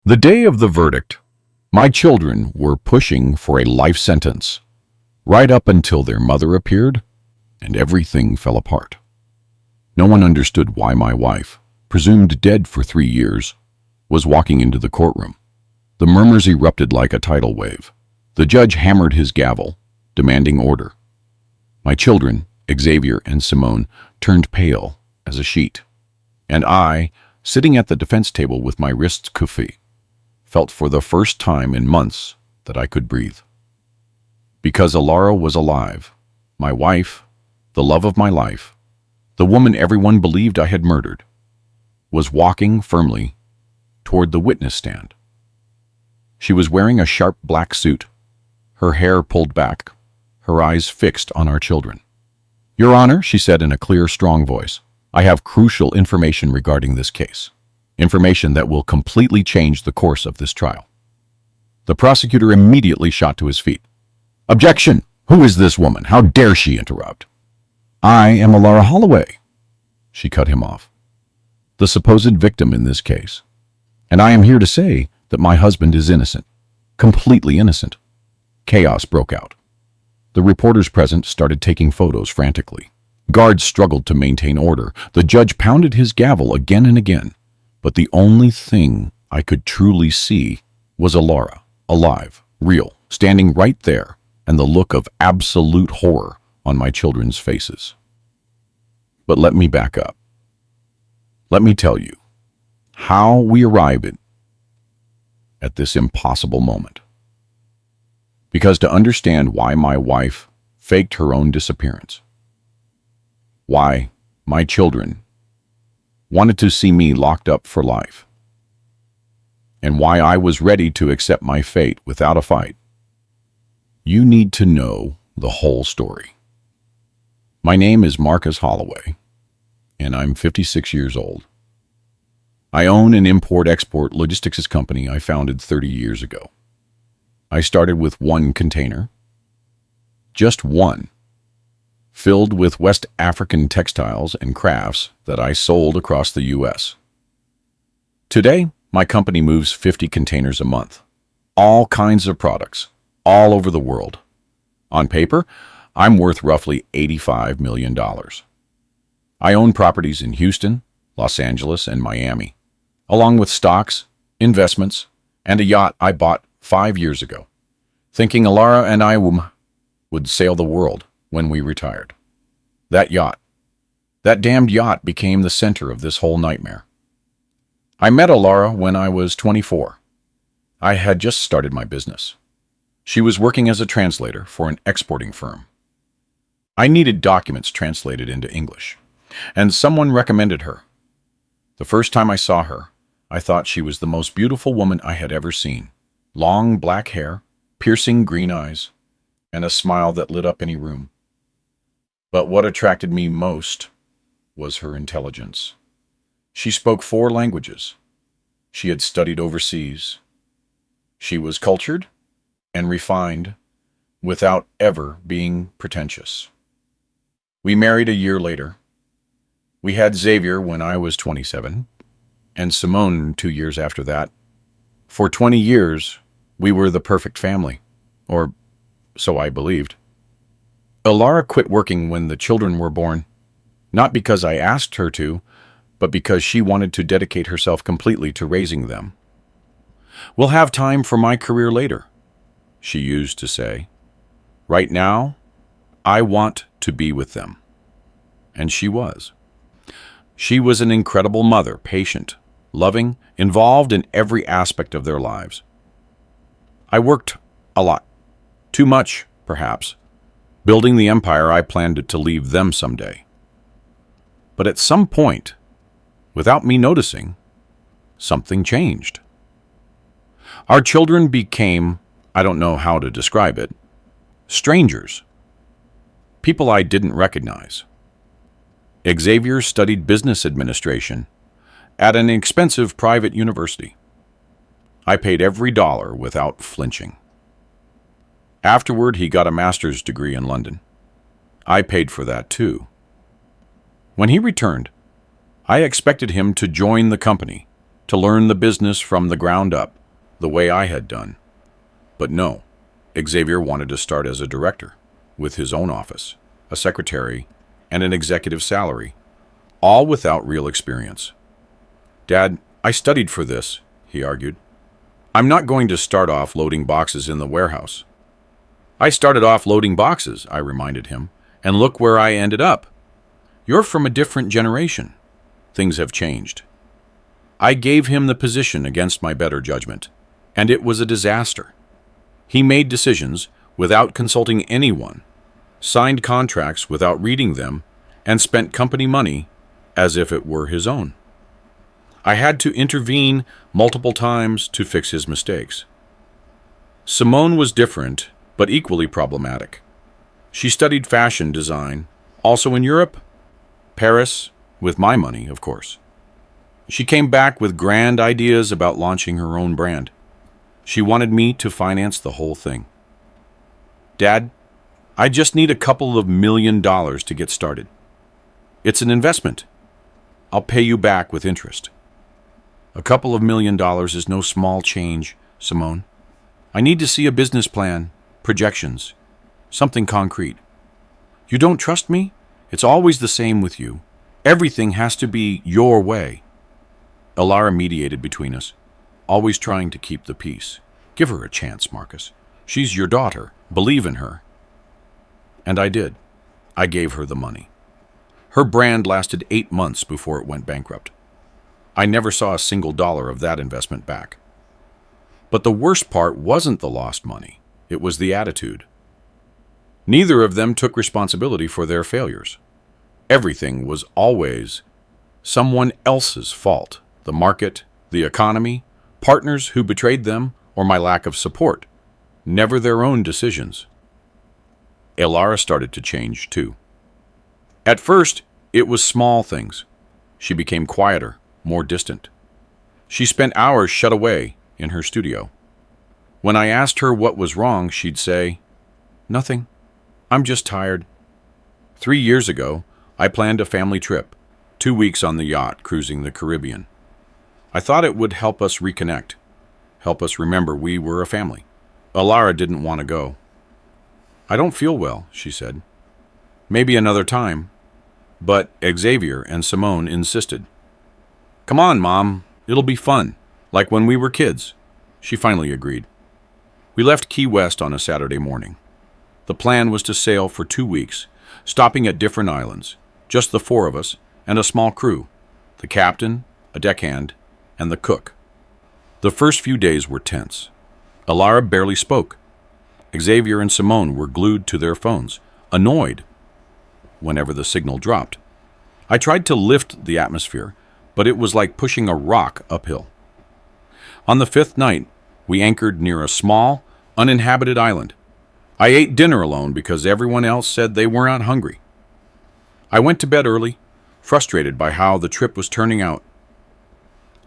The day of the verdict, my children were pushing for a life sentence, right up until their mother appeared and everything fell apart. No one understood why my wife, presumed dead for 3 years, was walking into the courtroom. The murmurs erupted like a tidal wave. The judge hammered his gavel, demanding order. My children, Xavier and Simone, turned pale as a sheet, and I, sitting at the defense table with my wrists cuffy, felt for the first time in months that I could breathe. Because Alara was alive, my wife, the love of my life, the woman everyone believed I had murdered, was walking firmly toward the witness stand. She was wearing a sharp black suit, her hair pulled back, her eyes fixed on our children. "Your Honor," she said in a clear, strong voice, "I have crucial information regarding this case. Information that will completely change the course of this trial." The prosecutor immediately shot to his feet. "Objection! Who is this woman? How dare she interrupt?" "I am Alara Holloway," she cut him off, "the supposed victim in this case. And I am here to say that my husband is innocent, completely innocent." Chaos broke out. The reporters present started taking photos frantically. Guards struggled to maintain order. The judge pounded his gavel again and again. But the only thing I could truly see was Alara, alive, real, standing right there, and the look of absolute horror on my children's faces. But let me back up. Let me tell you how we arrived at this impossible moment. Because to understand why my wife faked her own disappearance, why my children wanted to see me locked up for life, and why I was ready to accept my fate without a fight, you need to know the whole story. My name is Marcus Holloway, and I'm 56 years old. I own an import-export logistics company I founded 30 years ago. I started with one container, just one, filled with West African textiles and crafts that I sold across the U.S. Today, my company moves 50 containers a month, all kinds of products, all over the world. On paper, I'm worth roughly $85 million. I own properties in Houston, Los Angeles, and Miami, along with stocks, investments, and a yacht I bought 5 years ago, thinking Alara and I would sail the world when we retired. That yacht, that damned yacht, became the center of this whole nightmare. I met Alara when I was 24. I had just started my business. She was working as a translator for an exporting firm. I needed documents translated into English, and someone recommended her. The first time I saw her, I thought she was the most beautiful woman I had ever seen. Long black hair, piercing green eyes, and a smile that lit up any room. But what attracted me most was her intelligence. She spoke 4 languages. She had studied overseas. She was cultured and refined without ever being pretentious. We married a year later. We had Xavier when I was 27, and Simone 2 years after that. For 20 years, we were the perfect family, or so I believed. Alara quit working when the children were born, not because I asked her to, but because she wanted to dedicate herself completely to raising them. "We'll have time for my career later," she used to say. "Right now, I want to be with them." And she was. She was an incredible mother, patient, loving, involved in every aspect of their lives. I worked a lot, too much, perhaps, building the empire I planned to leave them someday. But at some point, without me noticing, something changed. Our children became, I don't know how to describe it, strangers. People I didn't recognize. Xavier studied business administration at an expensive private university. I paid every dollar without flinching. Afterward, he got a master's degree in London. I paid for that too. When he returned, I expected him to join the company, to learn the business from the ground up, the way I had done. But no, Xavier wanted to start as a director, with his own office, a secretary, and an executive salary, all without real experience. "Dad, I studied for this," he argued. "I'm not going to start off loading boxes in the warehouse." "I started off loading boxes," I reminded him, "and look where I ended up. You're from a different generation. Things have changed." I gave him the position against my better judgment, and it was a disaster. He made decisions without consulting anyone, signed contracts without reading them, and spent company money as if it were his own. I had to intervene multiple times to fix his mistakes. Simone was different, but equally problematic. She studied fashion design, also in Europe, Paris, with my money, of course. She came back with grand ideas about launching her own brand. She wanted me to finance the whole thing. "Dad, I just need a couple of $1 million to get started. It's an investment. I'll pay you back with interest." "A couple of $1 million is no small change, Simone. I need to see a business plan, projections, something concrete." "You don't trust me? It's always the same with you. Everything has to be your way." Elara mediated between us, always trying to keep the peace. "Give her a chance, Marcus. She's your daughter. Believe in her." And I did. I gave her the money. Her brand lasted 8 months before it went bankrupt. I never saw a single dollar of that investment back. But the worst part wasn't the lost money. It was the attitude. Neither of them took responsibility for their failures. Everything was always someone else's fault. The market, the economy, partners who betrayed them, or my lack of support. Never their own decisions. Elara started to change, too. At first, it was small things. She became quieter, more distant. She spent hours shut away in her studio. When I asked her what was wrong, she'd say, "Nothing. I'm just tired." 3 years ago, I planned a family trip, 2 weeks on the yacht cruising the Caribbean. I thought it would help us reconnect, help us remember we were a family. Elara didn't want to go. "I don't feel well," she said. "Maybe another time." But Xavier and Simone insisted. "Come on, Mom. It'll be fun, like when we were kids." She finally agreed. We left Key West on a Saturday morning. The plan was to sail for 2 weeks, stopping at different islands, just the 4 of us and a small crew, the captain, a deckhand, and the cook. The first few days were tense. Elara barely spoke. Xavier and Simone were glued to their phones, annoyed whenever the signal dropped. I tried to lift the atmosphere, but it was like pushing a rock uphill. On the 5th night, we anchored near a small, uninhabited island. I ate dinner alone because everyone else said they weren't hungry. I went to bed early, frustrated by how the trip was turning out.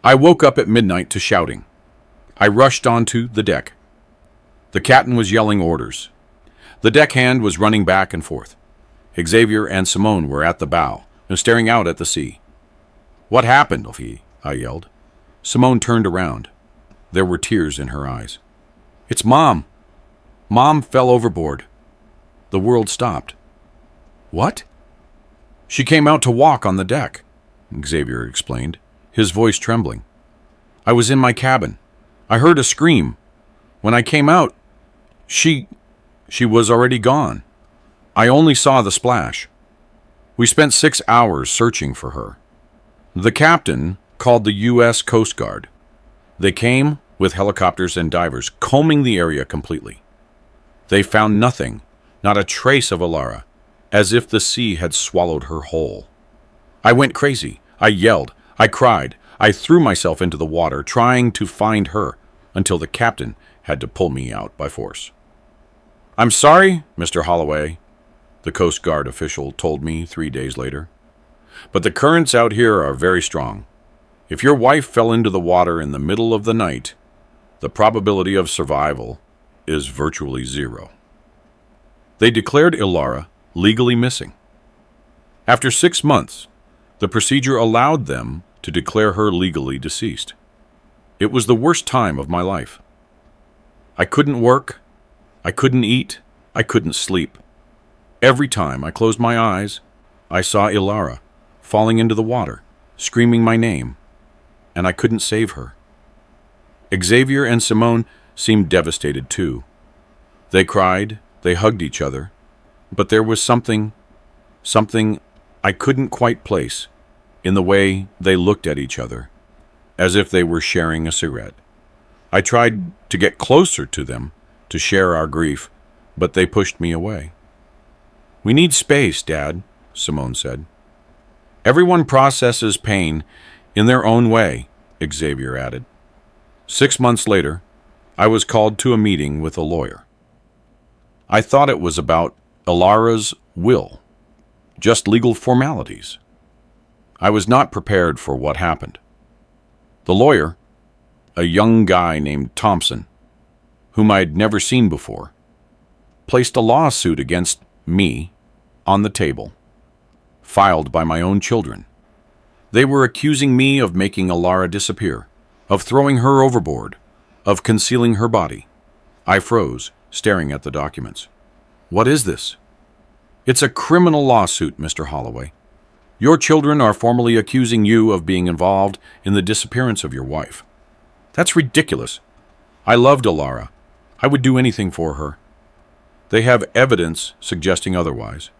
I woke up at midnight to shouting. I rushed onto the deck. The captain was yelling orders. The deckhand was running back and forth. Xavier and Simone were at the bow, staring out at the sea. "What happened, Ophi?" I yelled. Simone turned around. There were tears in her eyes. "It's Mom. Mom fell overboard." The world stopped. "What?" "She came out to walk on the deck," Xavier explained, his voice trembling. "I was in my cabin. I heard a scream. When I came out, she was already gone. I only saw the splash." We spent 6 hours searching for her. The captain called the U.S. Coast Guard. They came with helicopters and divers, combing the area completely. They found nothing, not a trace of Elara, as if the sea had swallowed her whole. I went crazy. I yelled. I cried. I threw myself into the water, trying to find her, until the captain had to pull me out by force. "I'm sorry, Mr. Holloway," the Coast Guard official told me 3 days later, "but the currents out here are very strong. If your wife fell into the water in the middle of the night, the probability of survival is virtually 0. They declared Elara legally missing. After 6 months, the procedure allowed them to declare her legally deceased. It was the worst time of my life. I couldn't work, I couldn't eat, I couldn't sleep. Every time I closed my eyes, I saw Ilara falling into the water, screaming my name, and I couldn't save her. Xavier and Simone seemed devastated too. They cried, they hugged each other, but there was something I couldn't quite place in the way they looked at each other, as if they were sharing a cigarette. I tried to get closer to them to share our grief, but they pushed me away. "We need space, Dad," Simone said. "Everyone processes pain in their own way," Xavier added. 6 months later, I was called to a meeting with a lawyer. I thought it was about Ilara's will, just legal formalities. I was not prepared for what happened. The lawyer, a young guy named Thompson, whom I'd never seen before, placed a lawsuit against me on the table, filed by my own children. They were accusing me of making Ilara disappear, of throwing her overboard, of concealing her body. I froze, staring at the documents. "What is this?" "It's a criminal lawsuit, Mr. Holloway. Your children are formally accusing you of being involved in the disappearance of your wife." "That's ridiculous. I loved Ilara. I would do anything for her." "They have evidence suggesting otherwise."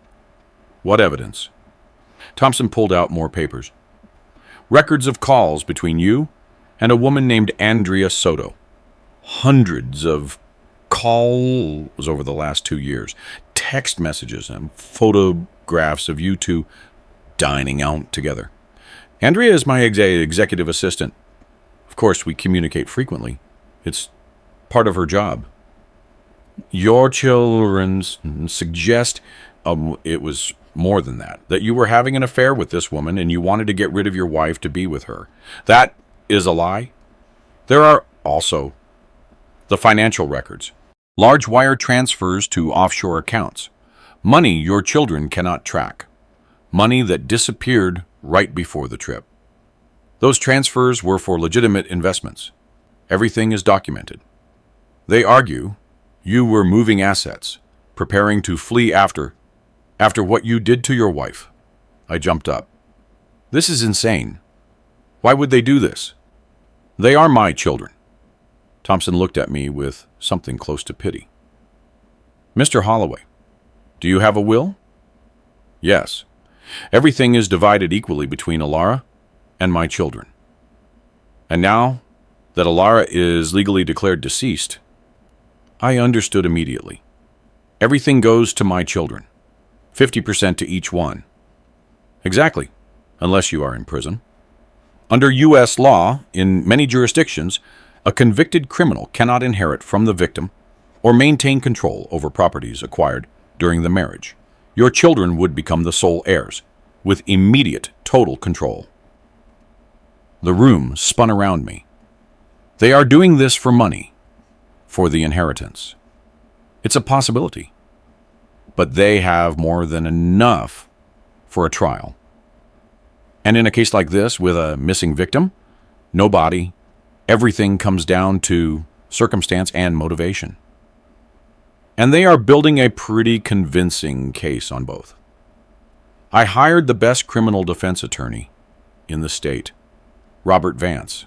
"What evidence?" Thompson pulled out more papers. "Records of calls between you and a woman named Andrea Soto. Hundreds of calls over the last 2 years. Text messages and photographs of you two dining out together. Andrea is my executive assistant. Of course, we communicate frequently. It's part of her job." "Your children suggest," it was more than that you were having an affair with this woman and you wanted to get rid of your wife to be with her. That is a lie. There are also the financial records. Large wire transfers to offshore accounts. Money your children cannot track. Money that disappeared right before the trip. Those transfers were for legitimate investments. Everything is documented. They argue you were moving assets, preparing to flee after what you did to your wife. I jumped up. "This is insane. Why would they do this? They are my children." Thompson looked at me with something close to pity. "Mr. Holloway, do you have a will?" "Yes. Everything is divided equally between Ilara and my children. And now that Ilara is legally declared deceased, I understood immediately. Everything goes to my children, 50% to each one." "Exactly, unless you are in prison. Under U.S. law, in many jurisdictions, a convicted criminal cannot inherit from the victim or maintain control over properties acquired during the marriage. Your children would become the sole heirs, with immediate total control." The room spun around me. They are doing this for money, for the inheritance. It's a possibility. But they have more than enough for a trial. And in a case like this, with a missing victim, no body, everything comes down to circumstance and motivation. And they are building a pretty convincing case on both. I hired the best criminal defense attorney in the state, Robert Vance.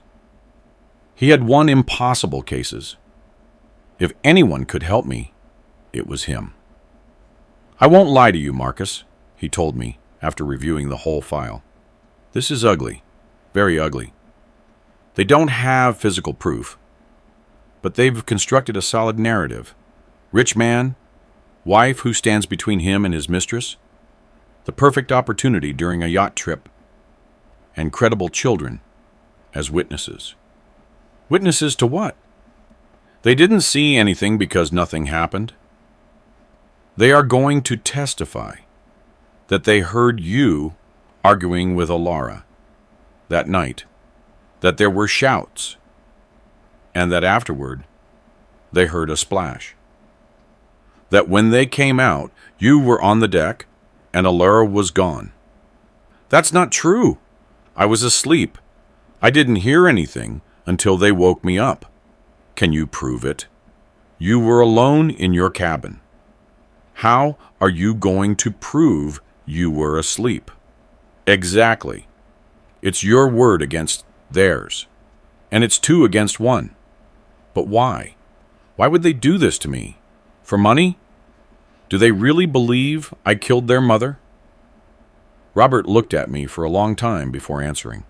He had won impossible cases. If anyone could help me, it was him. "I won't lie to you, Marcus," he told me after reviewing the whole file. "This is ugly, very ugly. They don't have physical proof, but they've constructed a solid narrative. Rich man, wife who stands between him and his mistress, the perfect opportunity during a yacht trip, and credible children as witnesses." Witnesses to what? They didn't see anything because nothing happened. They are going to testify that they heard you arguing with Ilara that night, that there were shouts, and that afterward they heard a splash. That when they came out, you were on the deck and Ilara was gone. "That's not true. I was asleep. I didn't hear anything until they woke me up. Can you prove it? You were alone in your cabin. How are you going to prove you were asleep? Exactly. It's your word against theirs. And it's 2 against 1. But why? Why would they do this to me? For money? Do they really believe I killed their mother? Robert looked at me for a long time before answering.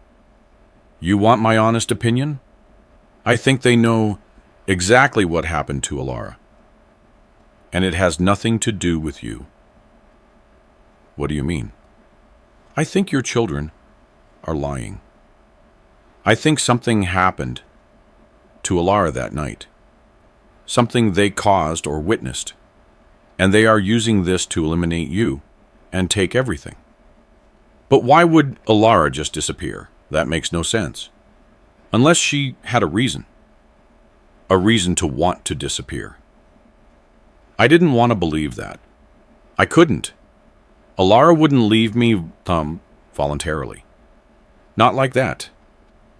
You want my honest opinion? I think they know exactly what happened to Alara. And it has nothing to do with you. What do you mean? I think your children are lying. I think something happened to Alara that night. Something they caused or witnessed. And they are using this to eliminate you and take everything. But why would Alara just disappear? That makes no sense. Unless she had a reason. A reason to want to disappear. I didn't want to believe that. I couldn't. Alara wouldn't leave me voluntarily. Not like that.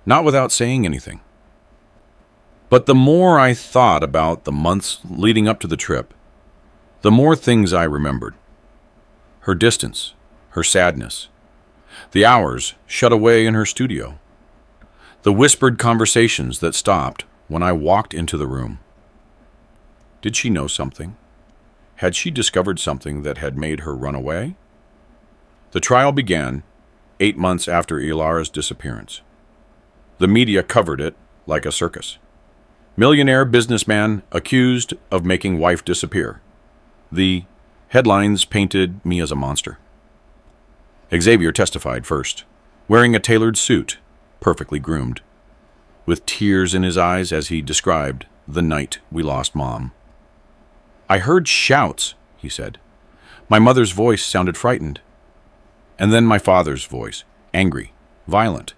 Not without saying anything. But the more I thought about the months leading up to the trip, the more things I remembered. Her distance, her sadness, the hours shut away in her studio, the whispered conversations that stopped when I walked into the room. Did she know something? Had she discovered something that had made her run away? The trial began 8 months after Alara's disappearance. The media covered it like a circus. Millionaire businessman accused of making wife disappear. The headlines painted me as a monster. Xavier testified first, wearing a tailored suit, perfectly groomed, with tears in his eyes as he described the night we lost Mom. I heard shouts, he said. My mother's voice sounded frightened. And then my father's voice, angry, violent.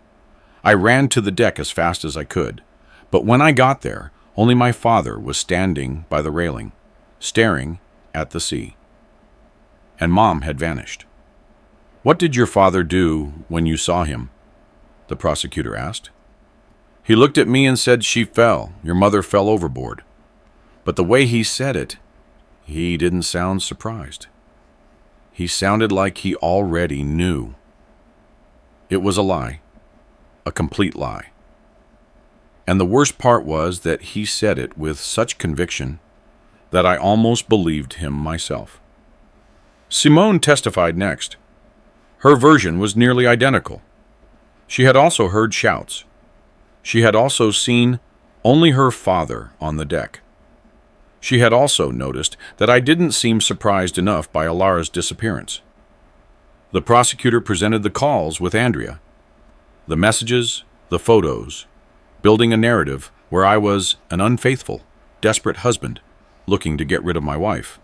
I ran to the deck as fast as I could, but when I got there, only my father was standing by the railing, staring at the sea. And Mom had vanished. What did your father do when you saw him? The prosecutor asked. He looked at me and said, she fell. Your mother fell overboard. But the way he said it, he didn't sound surprised. He sounded like he already knew. It was a lie, a complete lie. And the worst part was that he said it with such conviction that I almost believed him myself. Simone testified next. Her version was nearly identical. She had also heard shouts. She had also seen only her father on the deck. She had also noticed that I didn't seem surprised enough by Alara's disappearance. The prosecutor presented the calls with Andrea, the messages, the photos, building a narrative where I was an unfaithful, desperate husband looking to get rid of my wife.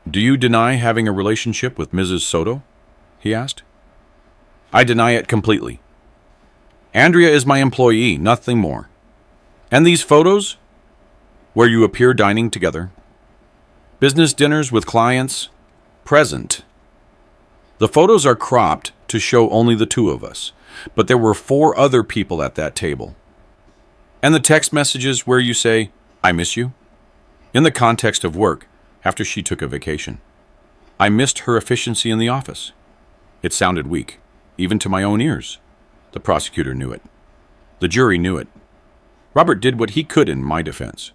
Do you deny having a relationship with Mrs. Soto? He asked. I deny it completely. Andrea is my employee, nothing more. And these photos? Where you appear dining together. Business dinners with clients. Present. The photos are cropped to show only the 2 of us, but there were 4 other people at that table. And the text messages where you say, I miss you? In the context of work, after she took a vacation. I missed her efficiency in the office. It sounded weak, even to my own ears. The prosecutor knew it. The jury knew it. Robert did what he could in my defense.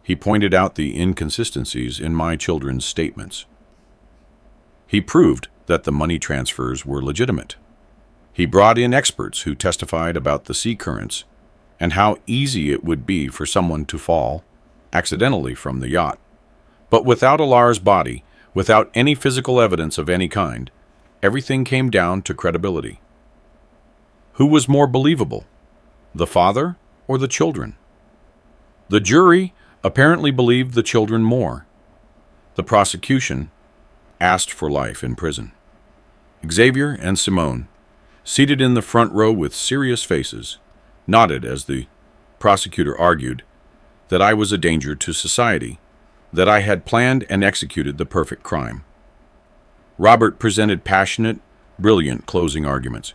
He pointed out the inconsistencies in my children's statements. He proved that the money transfers were legitimate. He brought in experts who testified about the sea currents and how easy it would be for someone to fall accidentally from the yacht. But without Alara's body, without any physical evidence of any kind, everything came down to credibility. Who was more believable, the father or the children? The jury apparently believed the children more. The prosecution asked for life in prison. Xavier and Simone, seated in the front row with serious faces, nodded as the prosecutor argued that I was a danger to society, that I had planned and executed the perfect crime. Robert presented passionate, brilliant closing arguments.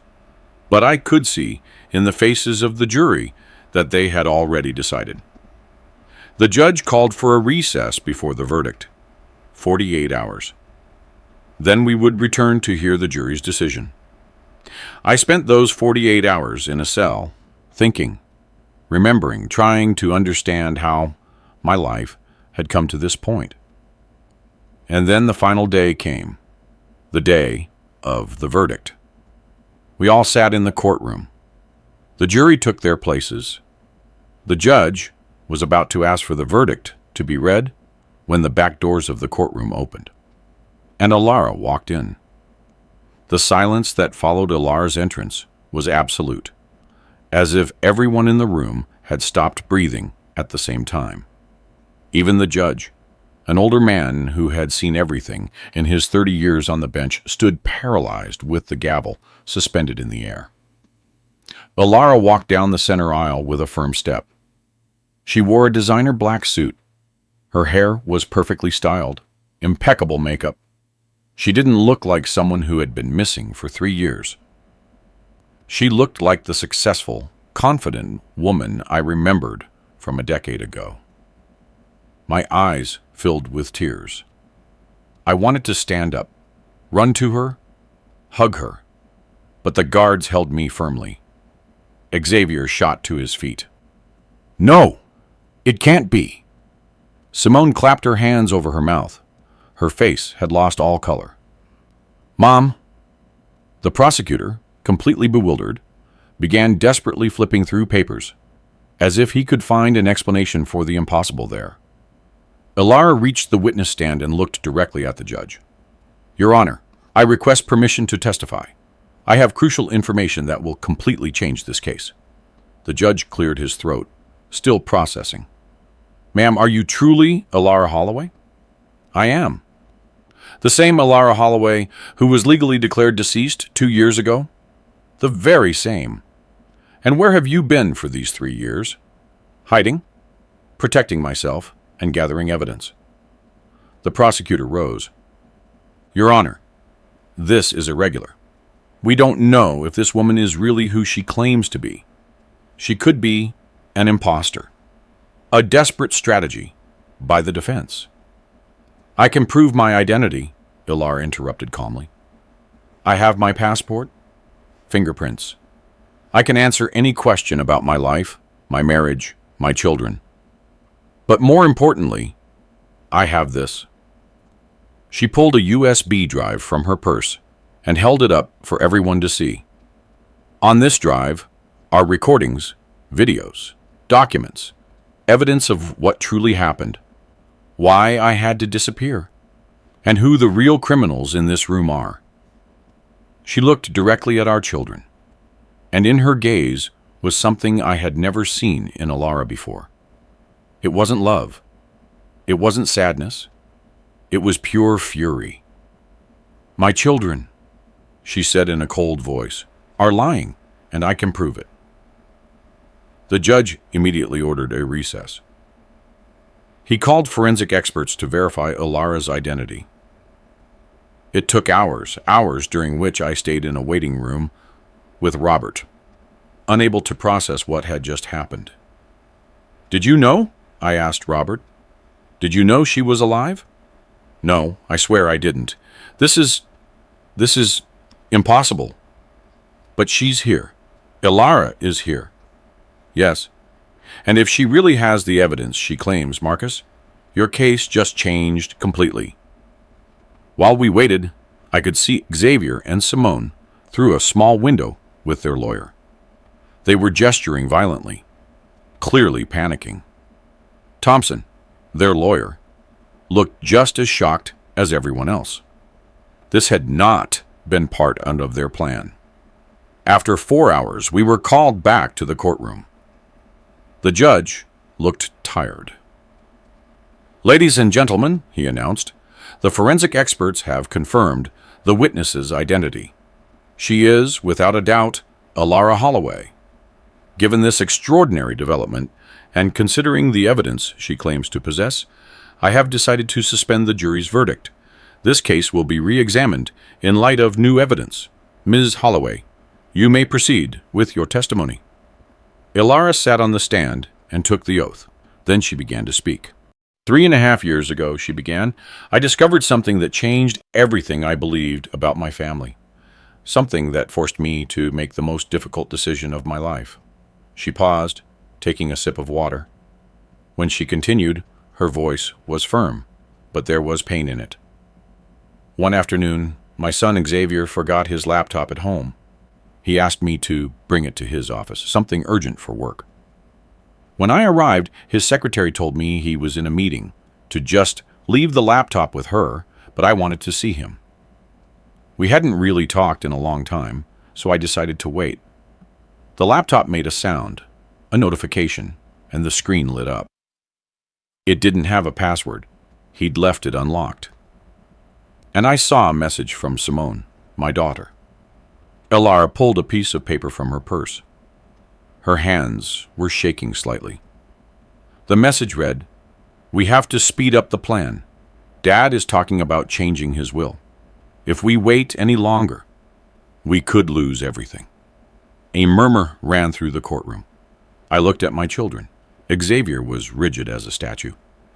But I could see in the faces of the jury that they had already decided. The judge called for a recess before the verdict, 48 hours. Then we would return to hear the jury's decision. I spent those 48 hours in a cell, thinking, remembering, trying to understand how my life had come to this point. And then the final day came, the day of the verdict. We all sat in the courtroom. The jury took their places. The judge was about to ask for the verdict to be read when the back doors of the courtroom opened, and Alara walked in. The silence that followed Alara's entrance was absolute, as if everyone in the room had stopped breathing at the same time. Even the judge, an older man who had seen everything in his 30 years on the bench, stood paralyzed with the gavel suspended in the air. Alara walked down the center aisle with a firm step. She wore a designer black suit. Her hair was perfectly styled, impeccable makeup. She didn't look like someone who had been missing for 3 years. She looked like the successful, confident woman I remembered from a decade ago. My eyes filled with tears. I wanted to stand up, run to her, hug her, but the guards held me firmly. Xavier shot to his feet. "No! It can't be!" Simone clapped her hands over her mouth. Her face had lost all color. "Mom!" The prosecutor, completely bewildered, began desperately flipping through papers, as if he could find an explanation for the impossible there. Alara reached the witness stand and looked directly at the judge. "Your Honor, I request permission to testify. I have crucial information that will completely change this case." The judge cleared his throat, still processing. "Ma'am, are you truly Alara Holloway?" "I am." "The same Alara Holloway who was legally declared deceased 2 years ago?" "The very same." "And where have you been for these 3 years?" "Hiding, protecting myself, and gathering evidence." The prosecutor rose. "Your Honor, this is irregular. We don't know if this woman is really who she claims to be. She could be an imposter. A desperate strategy by the defense." "I can prove my identity," Alara interrupted calmly. "I have my passport, fingerprints. I can answer any question about my life, my marriage, my children. But more importantly, I have this." She pulled a USB drive from her purse and held it up for everyone to see. On this drive are recordings, videos, documents, evidence of what truly happened, why I had to disappear, and who the real criminals in this room are. She looked directly at our children, and in her gaze was something I had never seen in Alara before. It wasn't love. It wasn't sadness. It was pure fury. "My children," she said in a cold voice, "are lying, and I can prove it." The judge immediately ordered a recess. He called forensic experts to verify Alara's identity. It took hours during which I stayed in a waiting room with Robert, unable to process what had just happened. "Did you know?" I asked Robert. "Did you know she was alive?" "No, I swear I didn't. This is impossible." "But she's here. Alara is here." "Yes. And if she really has the evidence she claims, Marcus, your case just changed completely." While we waited, I could see Xavier and Simone through a small window with their lawyer. They were gesturing violently, clearly panicking. Thompson, their lawyer, looked just as shocked as everyone else. This had not been part of their plan. After 4 hours, we were called back to the courtroom. The judge looked tired. "Ladies and gentlemen," he announced, "the forensic experts have confirmed the witness's identity. She is, without a doubt, Alara Holloway. Given this extraordinary development, and considering the evidence she claims to possess, I have decided to suspend the jury's verdict. This case will be re-examined in light of new evidence. Ms. Holloway, You may proceed with your testimony. Ilara sat on the stand and took the oath. Then she began to speak. 3.5 years ago, she began, I discovered something that changed everything I believed about my family. Something that forced me to make the most difficult decision of my life. She paused, taking a sip of water. When she continued, her voice was firm, but there was pain in it. One afternoon, my son Xavier forgot his laptop at home. He asked me to bring it to his office, something urgent for work. When I arrived, his secretary told me he was in a meeting, to just leave the laptop with her, but I wanted to see him. We hadn't really talked in a long time, so I decided to wait. The laptop made a sound, a notification, and the screen lit up. It didn't have a password. He'd left it unlocked. And I saw a message from Simone, my daughter. Ilara pulled a piece of paper from her purse. Her hands were shaking slightly. The message read, "We have to speed up the plan. Dad is talking about changing his will. If we wait any longer, we could lose everything." A murmur ran through the courtroom. I looked at my children. Xavier was rigid as a statue.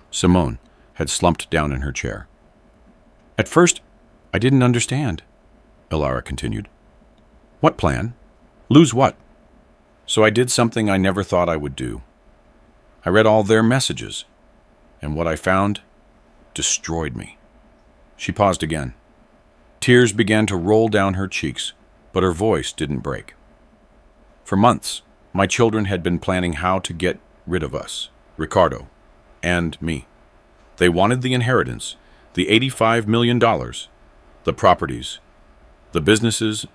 Simone had slumped down in her chair. At first, I didn't understand, Ilara continued. What plan? Lose what? So I did something I never thought I would do. I read all their messages, and what I found destroyed me. She paused again. Tears began to roll down her cheeks, but her voice didn't break. For months, my children had been planning how to get rid of us, Ricardo, and me. They wanted the inheritance, the $85 million, the properties, the businesses,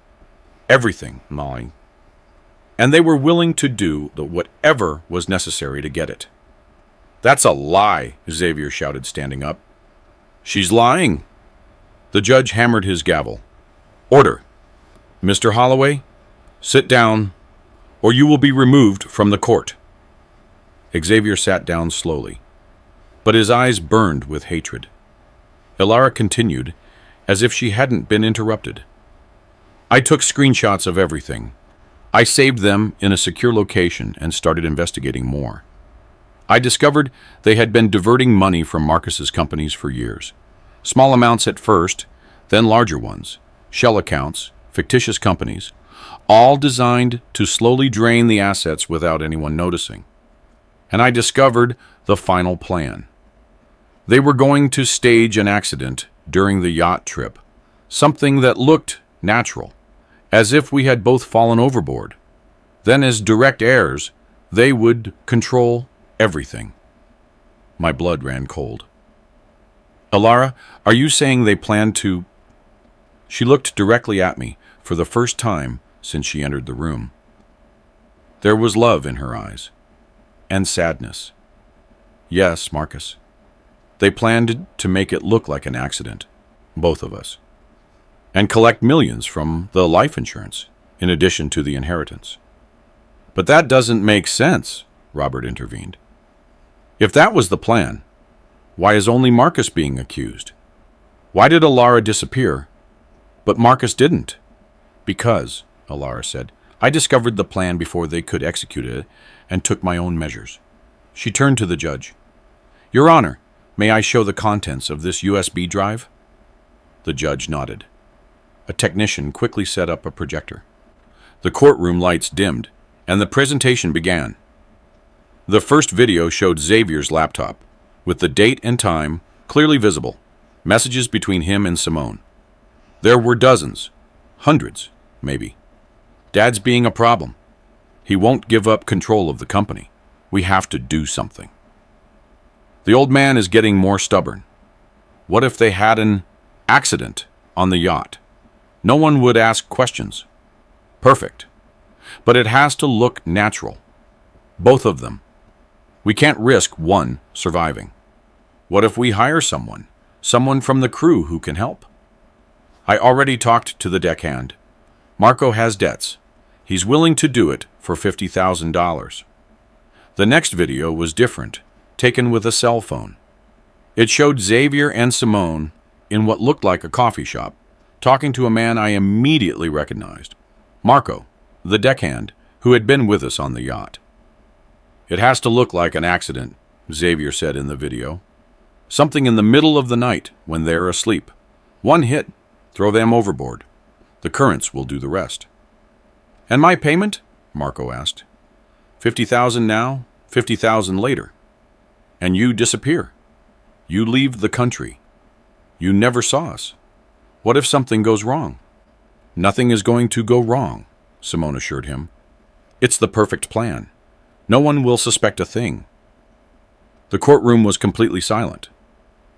everything, Molly. And they were willing to do whatever was necessary to get it. That's a lie, Xavier shouted, standing up. She's lying. The judge hammered his gavel. Order. Mr. Holloway, sit down, or you will be removed from the court. Xavier sat down slowly, but his eyes burned with hatred. Ilara continued, as if she hadn't been interrupted. I took screenshots of everything. I saved them in a secure location and started investigating more. I discovered they had been diverting money from Marcus's companies for years. Small amounts at first, then larger ones, shell accounts, fictitious companies, all designed to slowly drain the assets without anyone noticing. And I discovered the final plan. They were going to stage an accident during the yacht trip, something that looked natural, as if we had both fallen overboard. Then as direct heirs, they would control everything. My blood ran cold. Ilara, are you saying they planned to... She looked directly at me for the first time since she entered the room. There was love in her eyes, and sadness. Yes, Marcus. They planned to make it look like an accident, both of us, and collect millions from the life insurance, in addition to the inheritance. But that doesn't make sense, Robert intervened. If that was the plan, why is only Marcus being accused? Why did Ilara disappear, but Marcus didn't? Because, Ilara said, I discovered the plan before they could execute it and took my own measures. She turned to the judge. Your Honor, may I show the contents of this USB drive? The judge nodded. A technician quickly set up a projector. The courtroom lights dimmed, and the presentation began. The first video showed Xavier's laptop, with the date and time clearly visible, messages between him and Simone. There were dozens, hundreds, maybe. Dad's being a problem. He won't give up control of the company. We have to do something. The old man is getting more stubborn. What if they had an accident on the yacht? No one would ask questions. Perfect. But it has to look natural. Both of them. We can't risk one surviving. What if we hire someone from the crew who can help? I already talked to the deckhand. Marco has debts. He's willing to do it for $50,000. The next video was different, taken with a cell phone. It showed Xavier and Simone in what looked like a coffee shop, talking to a man I immediately recognized. Marco, the deckhand, who had been with us on the yacht. "It has to look like an accident," Xavier said in the video. "Something in the middle of the night when they're asleep. One hit, throw them overboard. The currents will do the rest." "And my payment?" Marco asked. 50,000 now, 50,000 later. And you disappear. You leave the country. You never saw us. What if something goes wrong?" "Nothing is going to go wrong," Simone assured him. "It's the perfect plan. No one will suspect a thing." The courtroom was completely silent.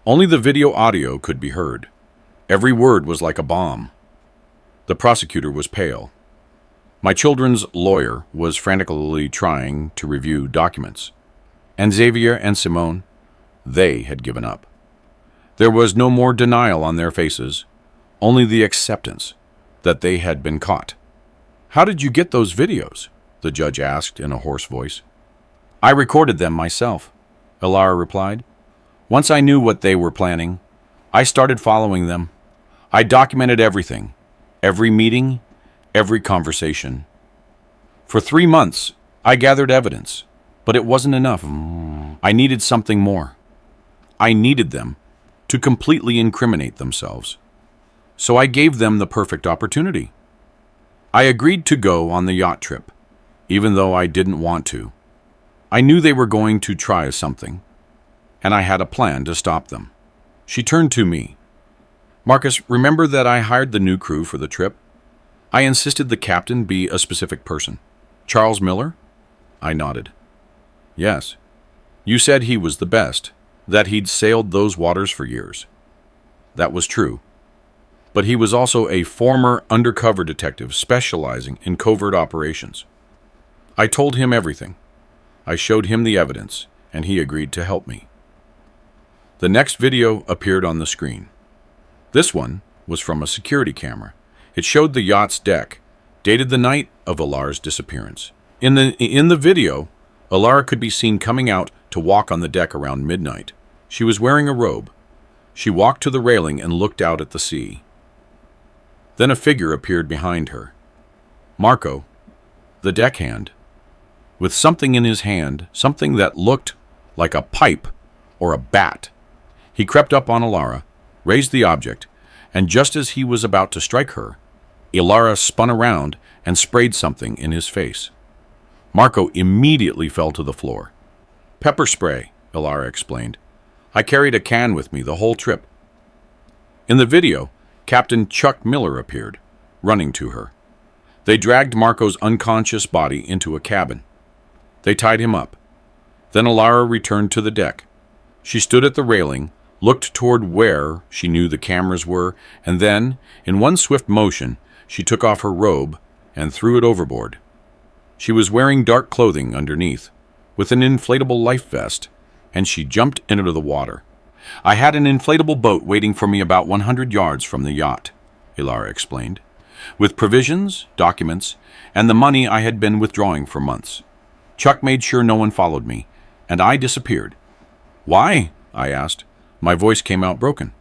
Only the video audio could be heard. Every word was like a bomb. The prosecutor was pale. My children's lawyer was frantically trying to review documents. And Xavier and Simone, they had given up. There was no more denial on their faces, only the acceptance that they had been caught. "How did you get those videos?" the judge asked in a hoarse voice. "I recorded them myself," Elara replied. "Once I knew what they were planning, I started following them. I documented everything, every meeting, every conversation. For 3 months, I gathered evidence, but it wasn't enough. I needed something more. I needed them to completely incriminate themselves. So I gave them the perfect opportunity. I agreed to go on the yacht trip, even though I didn't want to. I knew they were going to try something, and I had a plan to stop them." She turned to me. "Marcus, remember that I hired the new crew for the trip? I insisted the captain be a specific person. Charles Miller?" I nodded. "Yes. You said he was the best, that he'd sailed those waters for years." That was true. But he was also a former undercover detective specializing in covert operations. I told him everything. I showed him the evidence, and he agreed to help me. The next video appeared on the screen. This one was from a security camera. It showed the yacht's deck, dated the night of Elara's disappearance. In the video, Elara could be seen coming out to walk on the deck around midnight. She was wearing a robe. She walked to the railing and looked out at the sea. Then a figure appeared behind her. Marco, the deckhand, with something in his hand, something that looked like a pipe or a bat. He crept up on Elara, raised the object, and just as he was about to strike her, Elara spun around and sprayed something in his face. Marco immediately fell to the floor. "Pepper spray," Elara explained. "I carried a can with me the whole trip." In the video, Captain Chuck Miller appeared, running to her. They dragged Marco's unconscious body into a cabin. They tied him up. Then Elara returned to the deck. She stood at the railing, looked toward where she knew the cameras were, and then, in one swift motion, she took off her robe and threw it overboard. She was wearing dark clothing underneath, with an inflatable life vest, and she jumped into the water. "I had an inflatable boat waiting for me about 100 yards from the yacht," Elara explained, "with provisions, documents, and the money I had been withdrawing for months. Chuck made sure no one followed me, and I disappeared." "Why?" I asked. My voice came out broken.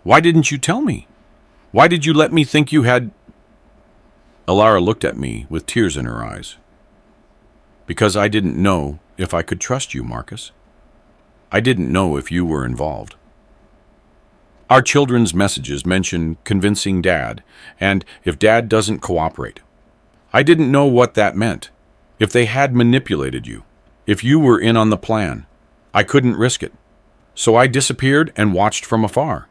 "Why didn't you tell me? Why did you let me think you had—" Elara looked at me with tears in her eyes. "Because I didn't know if I could trust you, Marcus. I didn't know if you were involved." Our children's messages mention convincing Dad, and if Dad doesn't cooperate. I didn't know what that meant. If they had manipulated you, if you were in on the plan, I couldn't risk it. So I disappeared and watched from afar.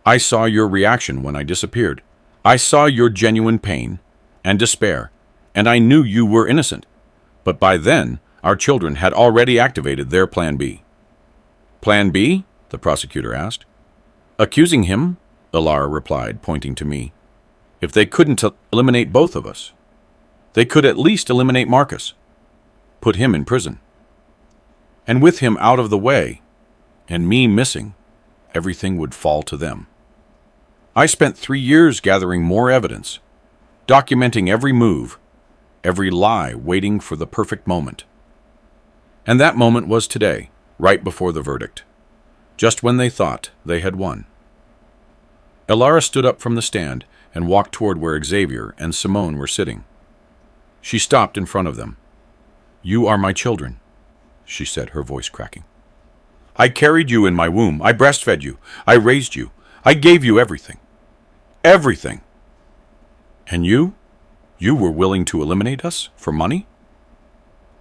I saw your reaction when I disappeared. I saw your genuine pain and despair, and I knew you were innocent. But by then, our children had already activated their Plan B. "Plan B?" the prosecutor asked. "Accusing him," Elara replied, pointing to me. "If they couldn't eliminate both of us, they could at least eliminate Marcus, put him in prison. And with him out of the way, and me missing, everything would fall to them. I spent 3 years gathering more evidence, documenting every move, every lie waiting for the perfect moment. And that moment was today, right before the verdict, just when they thought they had won." Elara stood up from the stand and walked toward where Xavier and Simone were sitting. She stopped in front of them. "You are my children," she said, her voice cracking. "I carried you in my womb. I breastfed you. I raised you. I gave you everything. Everything. And you? You were willing to eliminate us for money?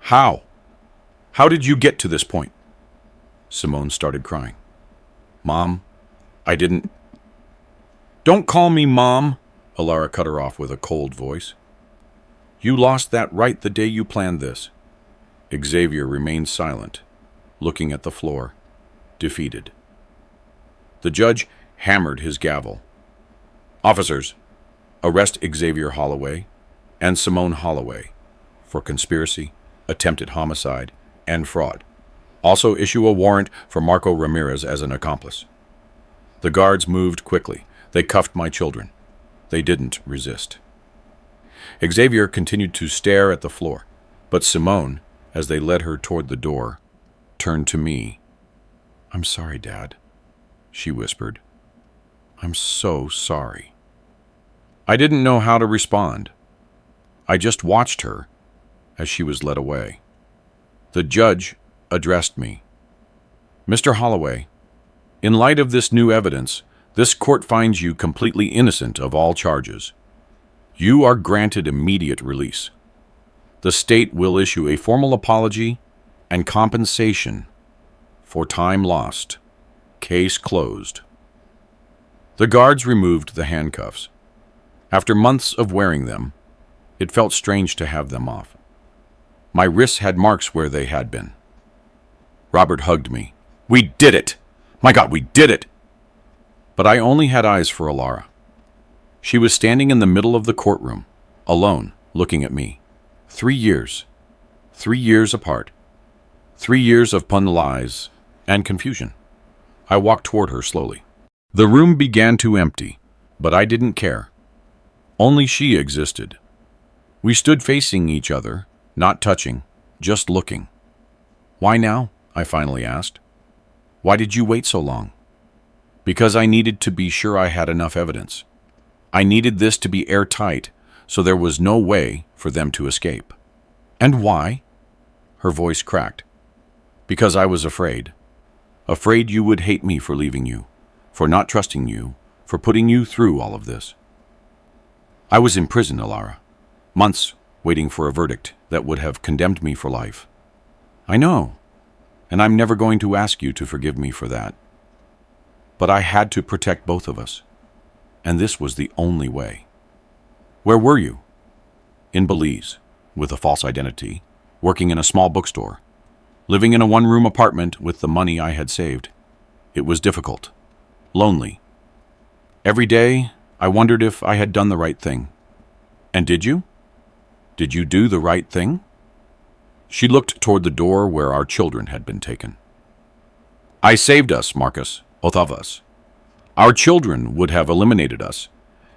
How? How did you get to this point?" Simone started crying. "Mom, I didn't—" "Don't call me Mom," Alara cut her off with a cold voice. "You lost that right the day you planned this." Xavier remained silent, looking at the floor, defeated. The judge hammered his gavel. "Officers, arrest Xavier Holloway and Simone Holloway for conspiracy, attempted homicide, and fraud. Also issue a warrant for Marco Ramirez as an accomplice." The guards moved quickly. They cuffed my children. They didn't resist. Xavier continued to stare at the floor, but Simone, as they led her toward the door, turned to me. "I'm sorry, Dad," she whispered. "I'm so sorry." I didn't know how to respond. I just watched her as she was led away. The judge addressed me. "Mr. Holloway, in light of this new evidence, this court finds you completely innocent of all charges. You are granted immediate release. The state will issue a formal apology and compensation for time lost. Case closed." The guards removed the handcuffs. After months of wearing them, it felt strange to have them off. My wrists had marks where they had been. Robert hugged me. "We did it! My God, we did it!" But I only had eyes for Alara. She was standing in the middle of the courtroom, alone, looking at me. 3 years. 3 years apart. 3 years of pun lies and confusion. I walked toward her slowly. The room began to empty, but I didn't care. Only she existed. We stood facing each other, not touching, just looking. "Why now?" I finally asked. "Why did you wait so long?" "Because I needed to be sure I had enough evidence. I needed this to be airtight, so there was no way for them to escape." "And why?" Her voice cracked. "Because I was afraid. Afraid you would hate me for leaving you, for not trusting you, for putting you through all of this." I was in prison, Alara. Months waiting for a verdict that would have condemned me for life. I know, and I'm never going to ask you to forgive me for that. But I had to protect both of us, and this was the only way. "Where were you?" "In Belize, with a false identity, working in a small bookstore, living in a one-room apartment with the money I had saved. It was difficult, lonely. Every day, I wondered if I had done the right thing." "And did you? Did you do the right thing?" She looked toward the door where our children had been taken. "I saved us, Marcus, both of us. Our children would have eliminated us,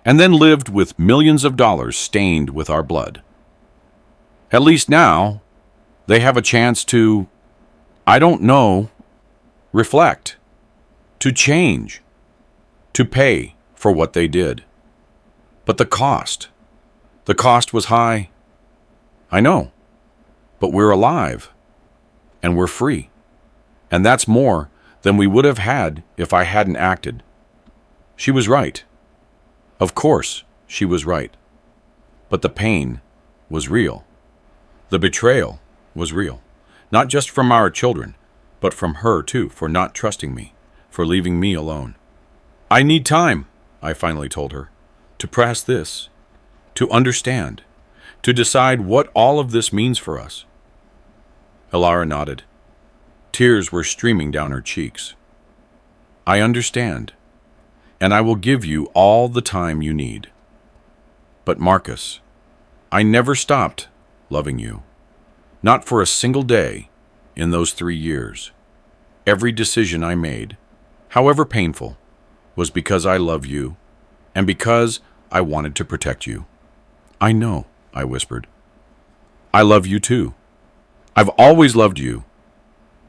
and then lived with millions of dollars stained with our blood. At least now, they have a chance to, I don't know, reflect, to change, to pay for what they did. But the cost was high. I know, but we're alive, and we're free, and that's more than we would have had if I hadn't acted." She was right. Of course, she was right. But the pain was real. The betrayal was real, not just from our children, but from her too, for not trusting me, for leaving me alone. "I need time," I finally told her, "to process this, to understand, to decide what all of this means for us." Alara nodded. Tears were streaming down her cheeks. "I understand, and I will give you all the time you need. But Marcus, I never stopped loving you. Not for a single day in those 3 years. Every decision I made, however painful, was because I love you and because I wanted to protect you." "I know," I whispered. "I love you too. I've always loved you,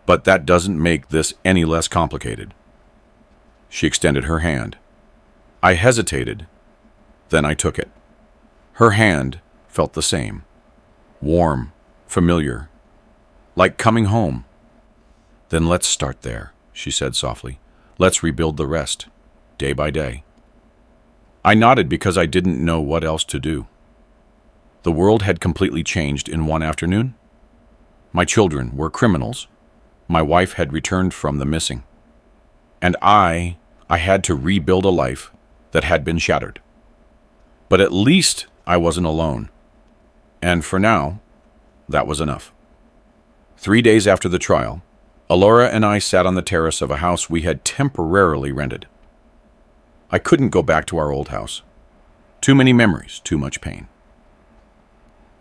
but that doesn't make this any less complicated." She extended her hand. I hesitated, then I took it. Her hand felt the same, warm, familiar, like coming home. Then let's start there, she said softly. Let's rebuild the rest, day by day. I nodded because I didn't know what else to do. The world had completely changed in one afternoon. My children were criminals. My wife had returned from the missing. And I had to rebuild a life that had been shattered. But at least I wasn't alone. And for now, that was enough. 3 days after the trial, Alora and I sat on the terrace of a house we had temporarily rented. I couldn't go back to our old house. Too many memories, too much pain.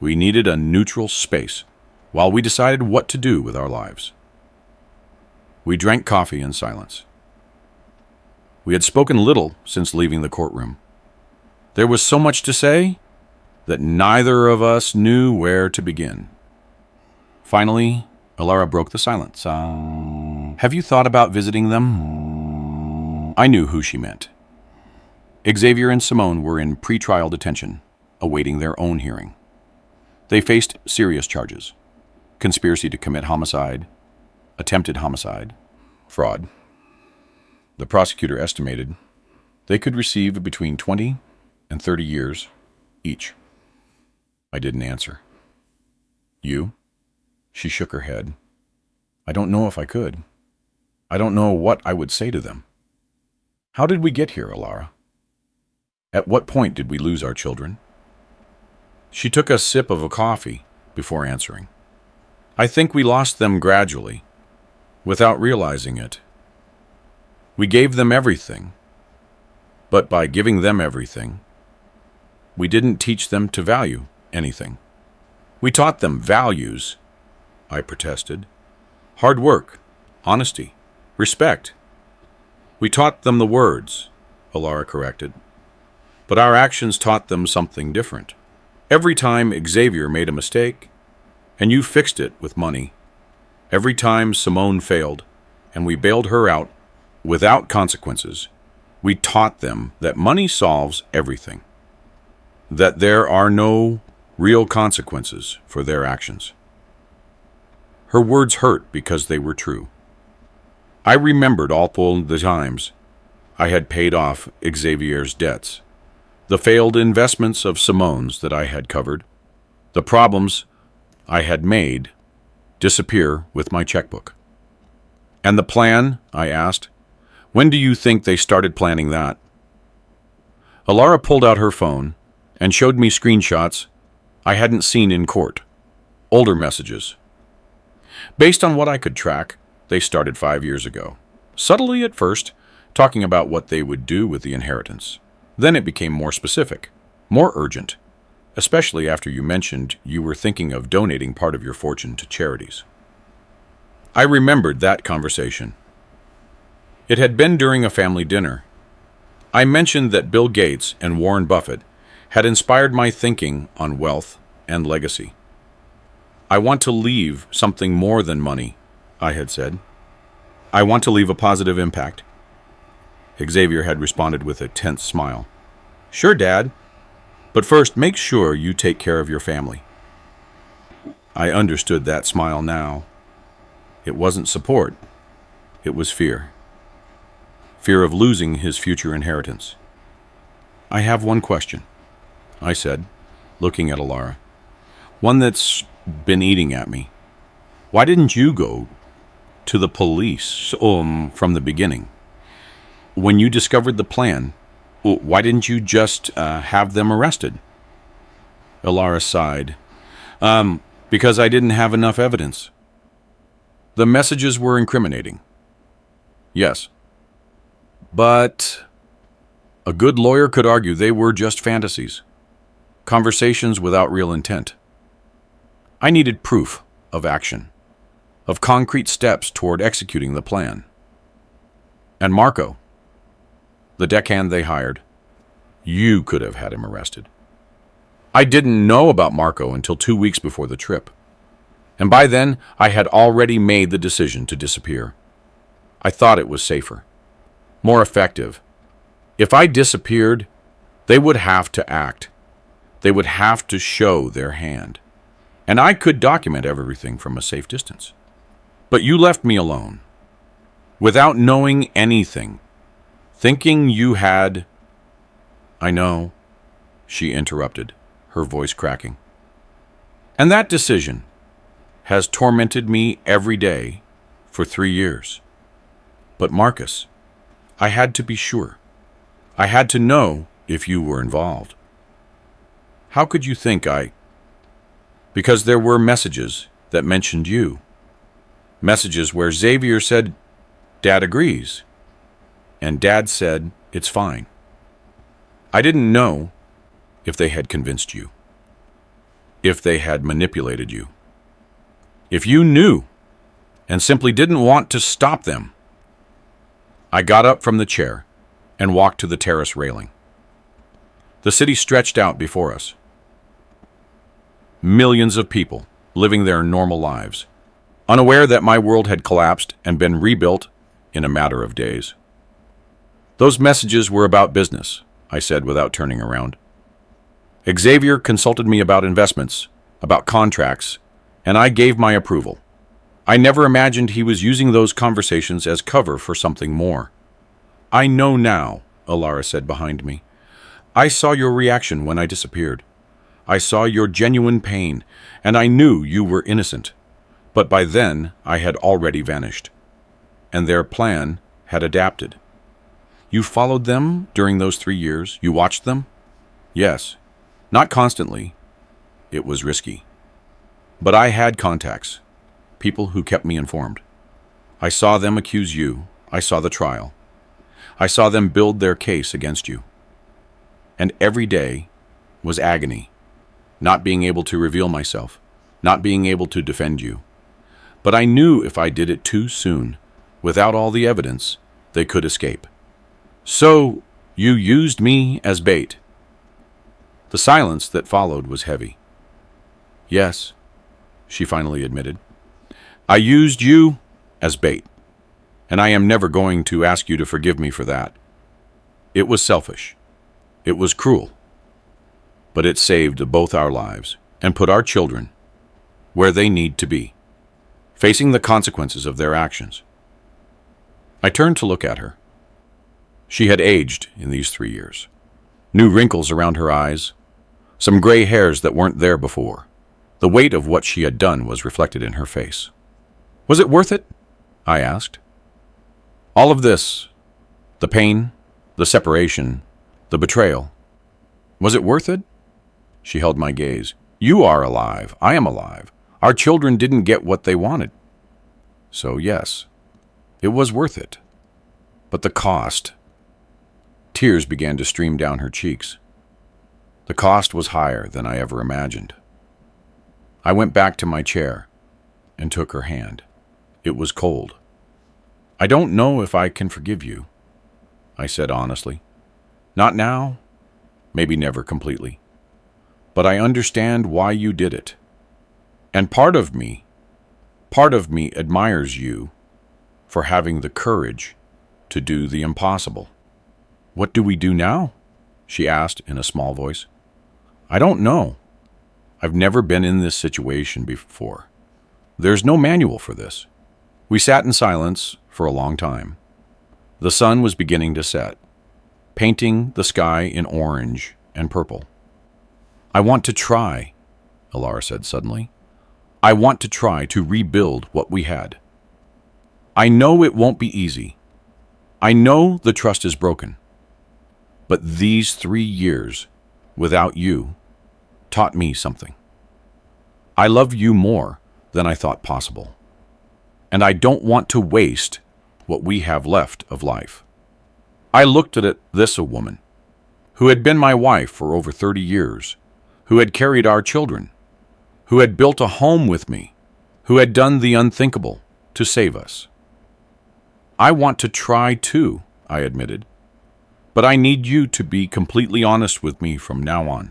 We needed a neutral space while we decided what to do with our lives. We drank coffee in silence. We had spoken little since leaving the courtroom. There was so much to say that neither of us knew where to begin. Finally, Alara broke the silence. Have you thought about visiting them? I knew who she meant. Xavier and Simone were in pretrial detention, awaiting their own hearing. They faced serious charges: conspiracy to commit homicide, attempted homicide, fraud. The prosecutor estimated they could receive between 20 and 30 years each. I didn't answer. You? She shook her head. I don't know if I could. I don't know what I would say to them. How did we get here, Alara? At what point did we lose our children? She took a sip of a coffee before answering. I think we lost them gradually, without realizing it. We gave them everything, but by giving them everything, we didn't teach them to value anything. We taught them values, I protested. Hard work, honesty, respect. We taught them the words, Alara corrected. But our actions taught them something different. Every time Xavier made a mistake, and you fixed it with money. Every time Simone failed, and we bailed her out without consequences, we taught them that money solves everything. That there are no real consequences for their actions. Her words hurt because they were true. I remembered all the times I had paid off Xavier's debts, the failed investments of Simone's that I had covered, the problems I had made disappear with my checkbook. And the plan, I asked, when do you think they started planning that? Alara pulled out her phone and showed me screenshots I hadn't seen in court, older messages. Based on what I could track, they started 5 years ago. Subtly at first, talking about what they would do with the inheritance. Then it became more specific, more urgent, especially after you mentioned you were thinking of donating part of your fortune to charities. I remembered that conversation. It had been during a family dinner. I mentioned that Bill Gates and Warren Buffett had inspired my thinking on wealth and legacy. I want to leave something more than money, I had said. I want to leave a positive impact. Xavier had responded with a tense smile. Sure, Dad. But first, make sure you take care of your family. I understood that smile now. It wasn't support. It was fear. Fear of losing his future inheritance. I have one question, I said, looking at Alara. One that's been eating at me. Why didn't you go to the police from the beginning? When you discovered the plan, why didn't you just have them arrested? Alara sighed. Because I didn't have enough evidence. The messages were incriminating. Yes. But a good lawyer could argue they were just fantasies. Conversations without real intent. I needed proof of action, of concrete steps toward executing the plan. And Marco, the deckhand they hired, you could have had him arrested. I didn't know about Marco until 2 weeks before the trip. And by then, I had already made the decision to disappear. I thought it was safer, more effective. If I disappeared, they would have to act. They would have to show their hand. and I could document everything from a safe distance. But you left me alone, without knowing anything, thinking you had... I know, she interrupted, her voice cracking. And that decision has tormented me every day for 3 years. But Marcus, I had to be sure. I had to know if you were involved. How could you think I... Because there were messages that mentioned you. Messages where Xavier said, Dad agrees. And Dad said, it's fine. I didn't know if they had convinced you. If they had manipulated you. If you knew and simply didn't want to stop them. I got up from the chair and walked to the terrace railing. The city stretched out before us. Millions of people living their normal lives, unaware that my world had collapsed and been rebuilt in a matter of days. Those messages were about business, I said without turning around. Xavier consulted me about investments, about contracts, and I gave my approval. I never imagined he was using those conversations as cover for something more. I know now, Alara said behind me. I saw your reaction when I disappeared. I saw your genuine pain, and I knew you were innocent. But by then, I had already vanished. And their plan had adapted. You followed them during those 3 years? You watched them? Yes. Not constantly. It was risky. But I had contacts. People who kept me informed. I saw them accuse you. I saw the trial. I saw them build their case against you. And every day was agony. Not being able to reveal myself. Not being able to defend you. But I knew if I did it too soon, without all the evidence, they could escape. So, you used me as bait. The silence that followed was heavy. Yes, she finally admitted. I used you as bait, and I am never going to ask you to forgive me for that. It was selfish. It was cruel. But it saved both our lives and put our children where they need to be, facing the consequences of their actions. I turned to look at her. She had aged in these 3 years. New wrinkles around her eyes, some gray hairs that weren't there before. The weight of what she had done was reflected in her face. Was it worth it? I asked. All of this, the pain, the separation, the betrayal, was it worth it? She held my gaze. You are alive. I am alive. Our children didn't get what they wanted. So yes, it was worth it. But the cost... Tears began to stream down her cheeks. The cost was higher than I ever imagined. I went back to my chair and took her hand. It was cold. I don't know if I can forgive you, I said honestly. Not now, maybe never completely. But I understand why you did it. And part of me admires you for having the courage to do the impossible. What do we do now? She asked in a small voice. I don't know. I've never been in this situation before. There's no manual for this. We sat in silence for a long time. The sun was beginning to set, painting the sky in orange and purple. I want to try, Alara said suddenly. I want to try to rebuild what we had. I know it won't be easy. I know the trust is broken. But these 3 years without you taught me something. I love you more than I thought possible. And I don't want to waste what we have left of life. I looked at a woman who had been my wife for over 30 years, who had carried our children, who had built a home with me, who had done the unthinkable to save us. I want to try too, I admitted. But I need you to be completely honest with me from now on.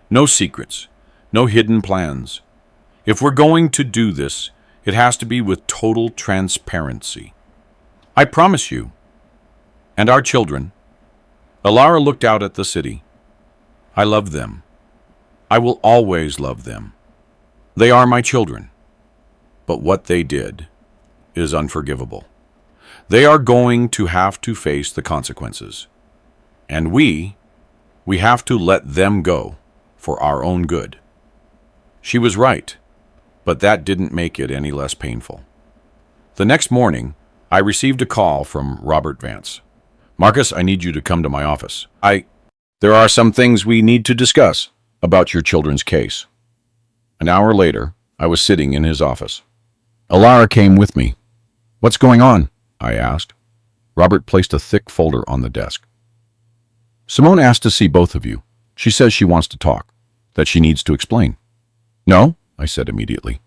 No secrets, no hidden plans. If we're going to do this, it has to be with total transparency. I promise you. And our children. Alara looked out at the city. I love them. I will always love them. They are my children, but what they did is unforgivable. They are going to have to face the consequences. And we have to let them go for our own good. She was right, but that didn't make it any less painful. The next morning, I received a call from Robert Vance. Marcus, I need you to come to my office. There are some things we need to discuss about your children's case. An hour later, I was sitting in his office. Alara came with me. What's going on? I asked. Robert placed a thick folder on the desk. Simone asked to see both of you. She says she wants to talk, that she needs to explain. No, I said immediately.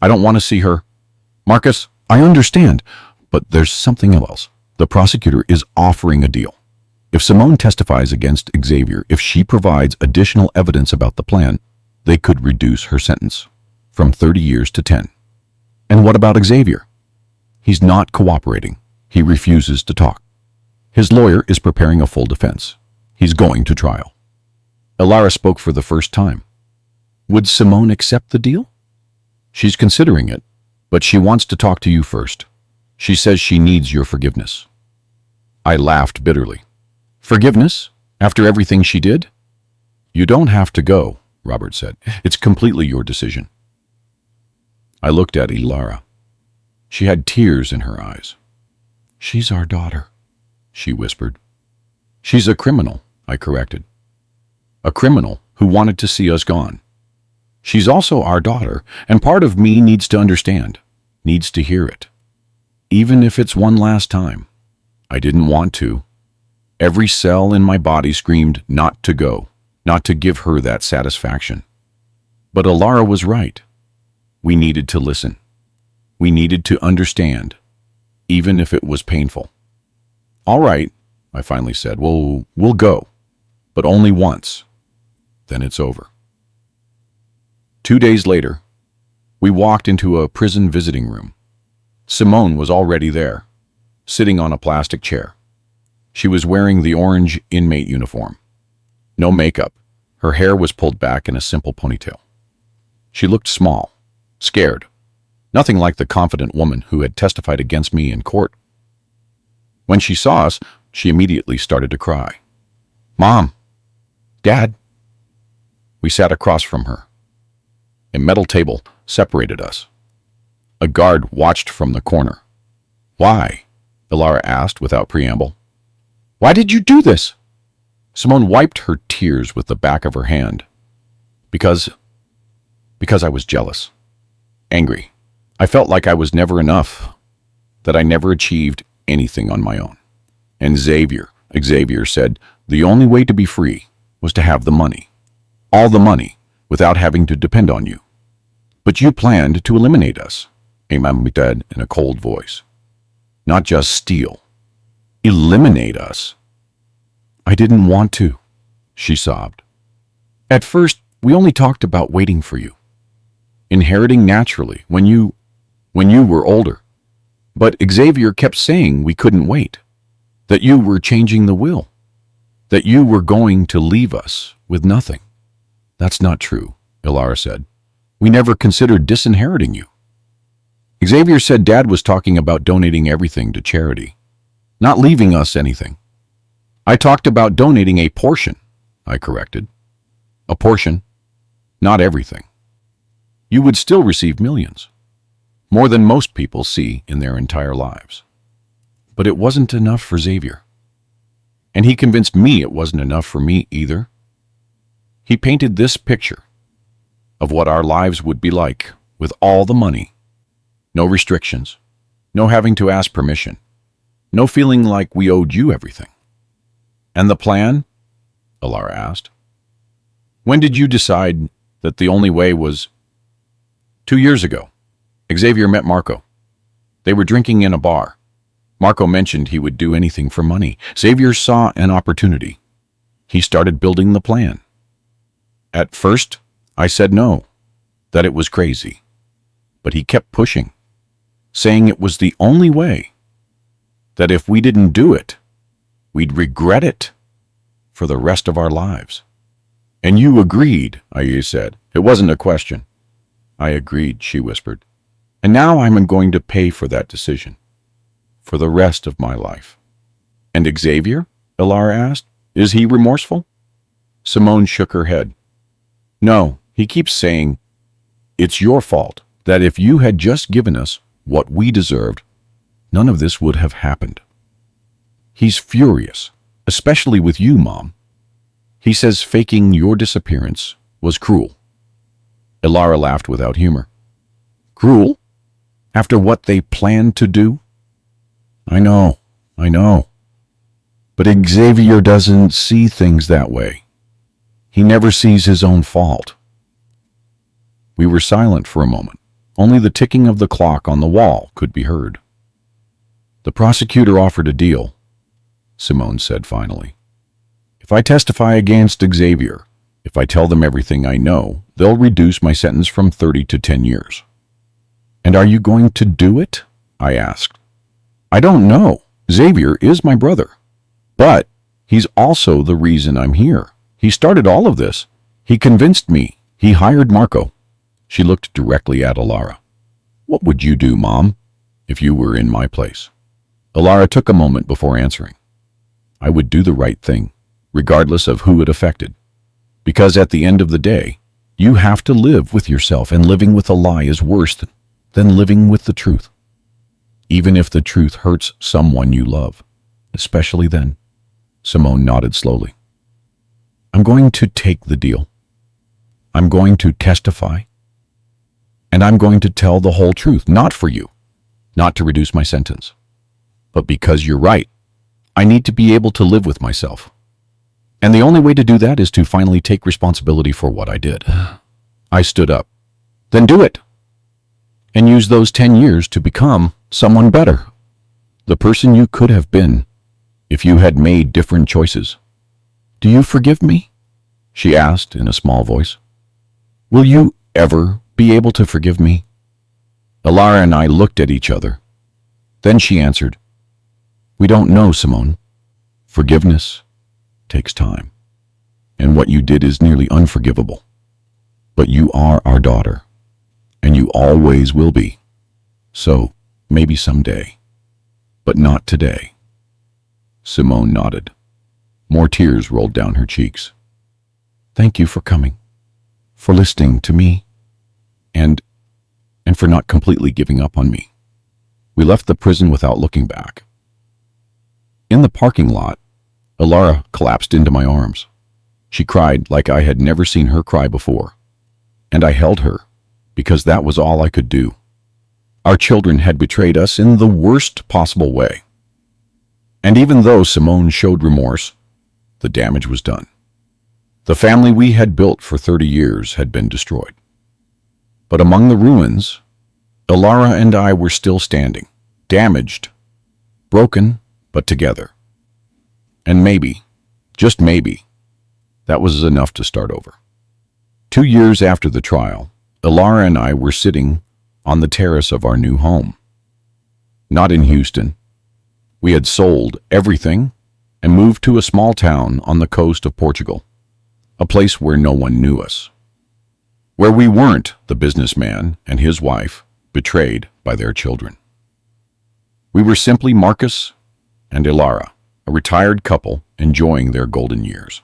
I don't want to see her. Marcus, I understand, but there's something else. The prosecutor is offering a deal. If Simone testifies against Xavier, if she provides additional evidence about the plan, they could reduce her sentence from 30 years to 10. And what about Xavier? He's not cooperating. He refuses to talk. His lawyer is preparing a full defense. He's going to trial. Alara spoke for the first time. Would Simone accept the deal? She's considering it, but she wants to talk to you first. She says she needs your forgiveness. I laughed bitterly. Forgiveness? After everything she did? You don't have to go, Robert said. It's completely your decision. I looked at Alara. She had tears in her eyes. She's our daughter, she whispered. She's a criminal, I corrected. A criminal who wanted to see us gone. She's also our daughter, and part of me needs to understand, needs to hear it. Even if it's one last time. I didn't want to. Every cell in my body screamed not to go, not to give her that satisfaction. But Alara was right. We needed to listen. We needed to understand, even if it was painful. All right, I finally said, we'll go, but only once. Then it's over. 2 days later, we walked into a prison visiting room. Simone was already there, sitting on a plastic chair. She was wearing the orange inmate uniform. No makeup. Her hair was pulled back in a simple ponytail. She looked small, scared. Nothing like the confident woman who had testified against me in court. When she saw us, she immediately started to cry. Mom! Dad! We sat across from her. A metal table separated us. A guard watched from the corner. Why? Alara asked without preamble. Why did you do this? Simone wiped her tears with the back of her hand. Because I was jealous. Angry. I felt like I was never enough. That I never achieved anything on my own. And Xavier said the only way to be free was to have the money. All the money, without having to depend on you. But you planned to eliminate us, Imam said in a cold voice. Not just steal. Eliminate us. I didn't want to, she sobbed. At first, we only talked about waiting for you. Inheriting naturally when you were older. But Xavier kept saying we couldn't wait. That you were changing the will. That you were going to leave us with nothing. That's not true, Alara said. We never considered disinheriting you. Xavier said Dad was talking about donating everything to charity. Not leaving us anything. I talked about donating a portion, I corrected. A portion, not everything. You would still receive millions. More than most people see in their entire lives. But it wasn't enough for Xavier. And he convinced me it wasn't enough for me either. He painted this picture of what our lives would be like with all the money. No restrictions. No having to ask permission. No feeling like we owed you everything. And the plan? Alara asked. When did you decide that the only way was? 2 years ago. Xavier met Marco. They were drinking in a bar. Marco mentioned he would do anything for money. Xavier saw an opportunity. He started building the plan. At first, I said no, that it was crazy. But he kept pushing, saying it was the only way, that if we didn't do it, we'd regret it for the rest of our lives. And you agreed, I said. It wasn't a question. I agreed, she whispered. And now I'm going to pay for that decision. For the rest of my life. And Xavier? Ilara asked. Is he remorseful? Simone shook her head. No, he keeps saying, it's your fault, that if you had just given us what we deserved, none of this would have happened. He's furious, especially with you, Mom. He says faking your disappearance was cruel. Ilara laughed without humor. Cruel? After what they planned to do? I know. But Xavier doesn't see things that way. He never sees his own fault. We were silent for a moment. Only the ticking of the clock on the wall could be heard. The prosecutor offered a deal, Simone said finally. If I testify against Xavier, if I tell them everything I know, they'll reduce my sentence from 30 to 10 years. And are you going to do it? I asked. I don't know. Xavier is my brother. But he's also the reason I'm here. He started all of this. He convinced me. He hired Marco. She looked directly at Ilara. What would you do, Mom, if you were in my place? Ilara took a moment before answering. I would do the right thing, regardless of who it affected. Because at the end of the day, you have to live with yourself, and living with a lie is worse than living with the truth. Even if the truth hurts someone you love, especially then. Simone nodded slowly. I'm going to take the deal. I'm going to testify. And I'm going to tell the whole truth, not for you, not to reduce my sentence, but because you're right. I need to be able to live with myself. And the only way to do that is to finally take responsibility for what I did. I stood up. Then do it. And use those 10 years to become someone better. The person you could have been if you had made different choices. Do you forgive me? She asked in a small voice. Will you ever be able to forgive me? Ilara and I looked at each other. Then she answered, We don't know, Simone. Forgiveness takes time. And what you did is nearly unforgivable. But you are our daughter, and you always will be. So, maybe someday, but not today. Simone nodded. More tears rolled down her cheeks. Thank you for coming, for listening to me, and for not completely giving up on me. We left the prison without looking back. In the parking lot, Ilara collapsed into my arms. She cried like I had never seen her cry before, and I held her because that was all I could do. Our children had betrayed us in the worst possible way. And even though Simone showed remorse, the damage was done. The family we had built for 30 years had been destroyed. But among the ruins, Ilara and I were still standing, damaged, broken, but together. And maybe, just maybe, that was enough to start over. 2 years after the trial, Ilara and I were sitting on the terrace of our new home. Not in Houston. We had sold everything and moved to a small town on the coast of Portugal, a place where no one knew us, where we weren't the businessman and his wife betrayed by their children. We were simply Marcus and Ilara, a retired couple enjoying their golden years.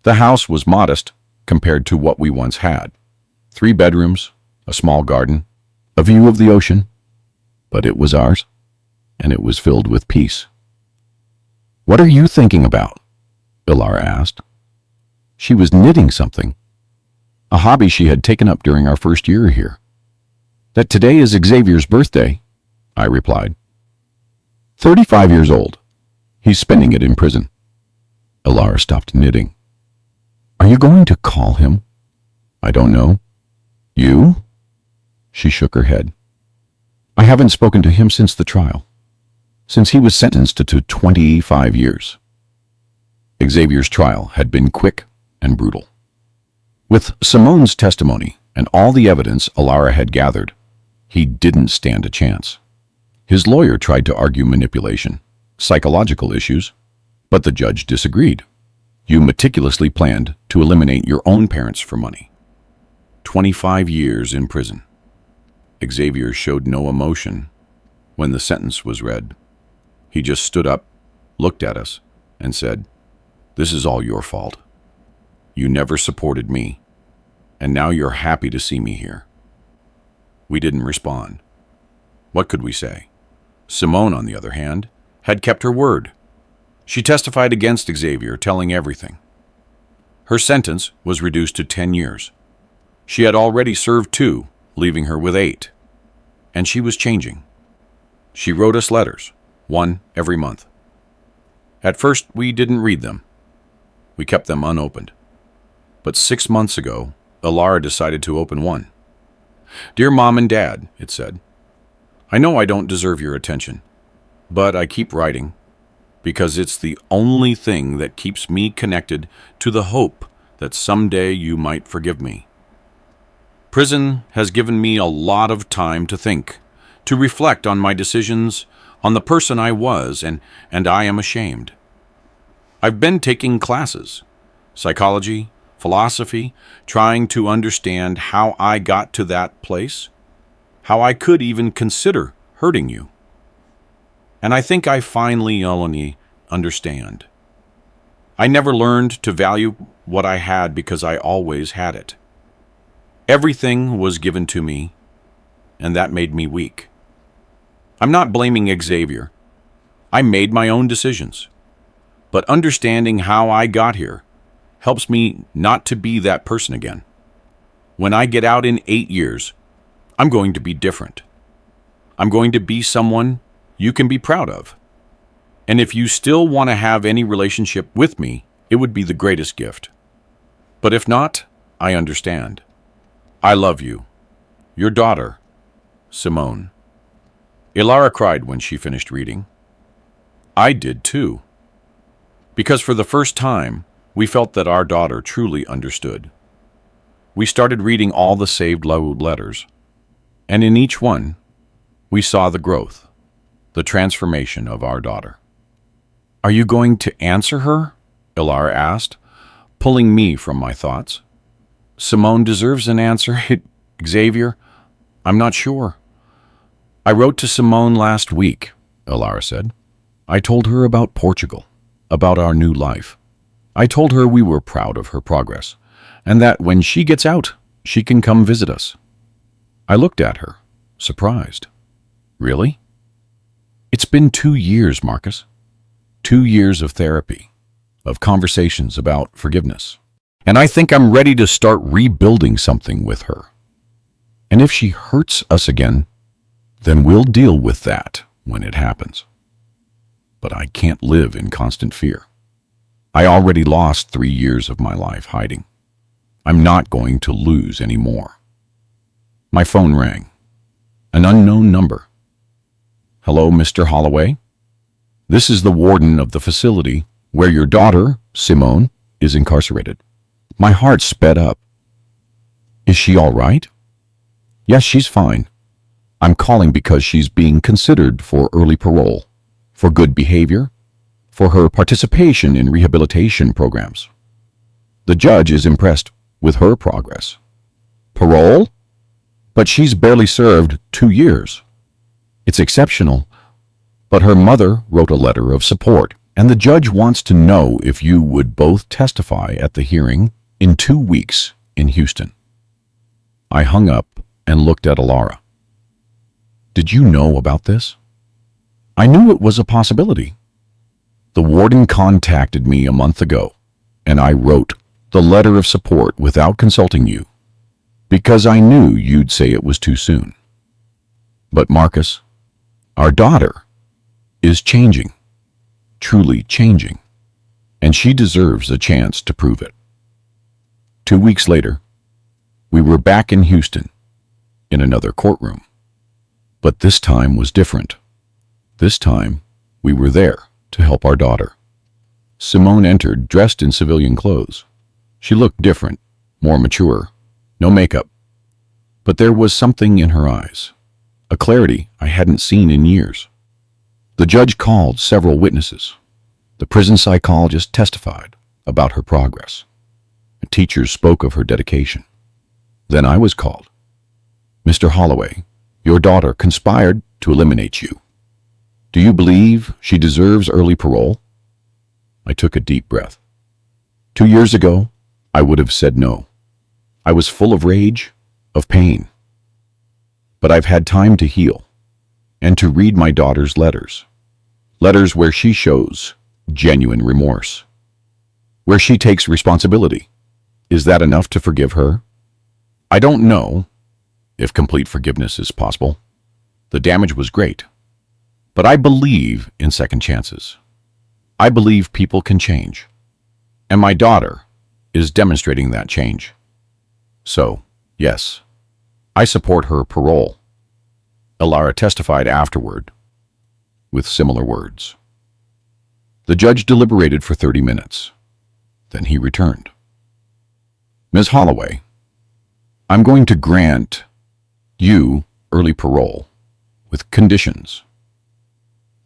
The house was modest compared to what we once had. 3 bedrooms, a small garden, a view of the ocean, but it was ours, and it was filled with peace. What are you thinking about? Ilara asked. She was knitting something, a hobby she had taken up during our first year here. That today is Xavier's birthday, I replied. 35 years old. He's spending it in prison. Ilara stopped knitting. Are you going to call him? I don't know. You? She shook her head. I haven't spoken to him since the trial, since he was sentenced to 25 years. Xavier's trial had been quick and brutal. With Simone's testimony and all the evidence Ilara had gathered, he didn't stand a chance. His lawyer tried to argue manipulation, psychological issues, but the judge disagreed. You meticulously planned to eliminate your own parents for money. 25 years in prison. Xavier showed no emotion when the sentence was read. He just stood up, looked at us, and said, "This is all your fault. You never supported me, and now you're happy to see me here." We didn't respond. What could we say? Simone, on the other hand, had kept her word. She testified against Xavier, telling everything. Her sentence was reduced to 10 years. She had already served 2, leaving her with 8. And she was changing. She wrote us letters, 1 every month. At first, we didn't read them. We kept them unopened. But 6 months ago, Ilara decided to open one. "Dear Mom and Dad," it said, "I know I don't deserve your attention, but I keep writing because it's the only thing that keeps me connected to the hope that someday you might forgive me. Prison has given me a lot of time to think, to reflect on my decisions, on the person I was, and I am ashamed. I've been taking classes, psychology, philosophy, trying to understand how I got to that place, how I could even consider hurting you. And I think I finally only understand. I never learned to value what I had because I always had it. Everything was given to me, and that made me weak. I'm not blaming Xavier. I made my own decisions. But understanding how I got here helps me not to be that person again. When I get out in 8 years, I'm going to be different. I'm going to be someone you can be proud of. And if you still want to have any relationship with me, it would be the greatest gift. But if not, I understand. I love you. Your daughter, Simone." Ilara cried when she finished reading. I did too. Because for the first time, we felt that our daughter truly understood. We started reading all the saved letters, and in each one, we saw the growth, the transformation of our daughter. "Are you going to answer her?" Ilara asked, pulling me from my thoughts. "Simone deserves an answer, Xavier. I'm not sure." "I wrote to Simone last week," Ilara said. "I told her about Portugal, about our new life. I told her we were proud of her progress, and that when she gets out, she can come visit us." I looked at her, surprised. "Really?" "It's been 2 years, Marcus. 2 years of therapy, of conversations about forgiveness. And I think I'm ready to start rebuilding something with her. And if she hurts us again, then we'll deal with that when it happens. But I can't live in constant fear. I already lost 3 years of my life hiding. I'm not going to lose any more." My phone rang. An unknown number. "Hello, Mr. Holloway? This is the warden of the facility where your daughter, Simone, is incarcerated." My heart sped up. "Is she all right?" "Yes, she's fine. I'm calling because she's being considered for early parole, for good behavior, for her participation in rehabilitation programs. The judge is impressed with her progress." "Parole? But she's barely served 2 years. It's exceptional, but her mother wrote a letter of support, and the judge wants to know if you would both testify at the hearing in 2 weeks in Houston." I hung up and looked at Ilara. "Did you know about this?" "I knew it was a possibility. The warden contacted me a month ago, and I wrote the letter of support without consulting you, because I knew you'd say it was too soon. But Marcus, our daughter is changing, truly changing, and she deserves a chance to prove it." 2 weeks later, we were back in Houston, in another courtroom. But this time was different. This time, we were there to help our daughter. Simone entered dressed in civilian clothes. She looked different, more mature, no makeup. But there was something in her eyes, a clarity I hadn't seen in years. The judge called several witnesses. The prison psychologist testified about her progress. Teachers spoke of her dedication. Then I was called. Mr. Holloway, your daughter conspired to eliminate you. Do you believe she deserves early parole? I took a deep breath. 2 years ago, I would have said no. I was full of rage, of pain. But I've had time to heal and to read my daughter's letters. Letters where she shows genuine remorse, where she takes responsibility. Is that enough to forgive her? I don't know if complete forgiveness is possible. The damage was great. But I believe in second chances. I believe people can change. And my daughter is demonstrating that change. So, yes, I support her parole. Ilara testified afterward with similar words. The judge deliberated for 30 minutes. Then he returned. Ms. Holloway, I'm going to grant you early parole with conditions.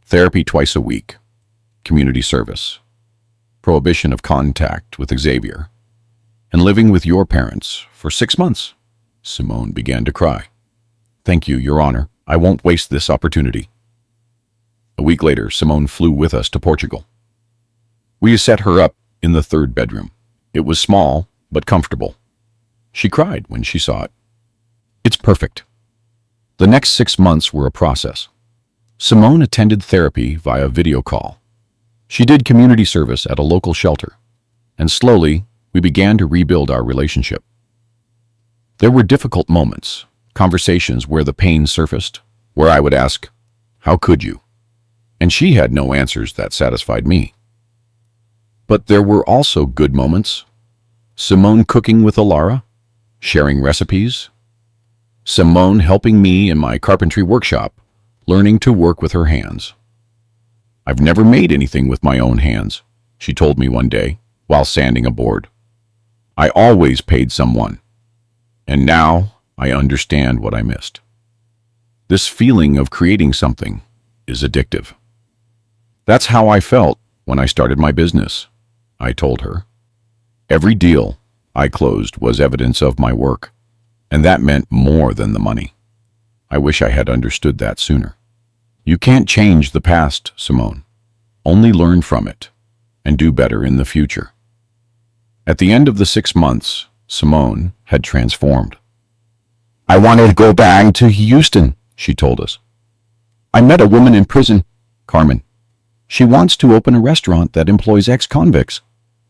Therapy twice a week, community service, prohibition of contact with Xavier, and living with your parents for 6 months. Simone began to cry. Thank you, Your Honor. I won't waste this opportunity. A week later, Simone flew with us to Portugal. We set her up in the 3rd bedroom. It was small, but comfortable. She cried when she saw it. It's perfect. The next 6 months were a process. Simone attended therapy via video call. She did community service at a local shelter, and slowly we began to rebuild our relationship. There were difficult moments, conversations where the pain surfaced, where I would ask, "How could you?" And she had no answers that satisfied me. But there were also good moments. Simone cooking with Ilara, sharing recipes. Simone helping me in my carpentry workshop, learning to work with her hands. I've never made anything with my own hands, she told me one day while sanding a board. I always paid someone. And now I understand what I missed. This feeling of creating something is addictive. That's how I felt when I started my business, I told her. Every deal I closed was evidence of my work, and that meant more than the money. I wish I had understood that sooner. You can't change the past, Simone. Only learn from it and do better in the future. At the end of the 6 months, Simone had transformed. I wanted to go back to Houston, she told us. I met a woman in prison, Carmen. She wants to open a restaurant that employs ex-convicts.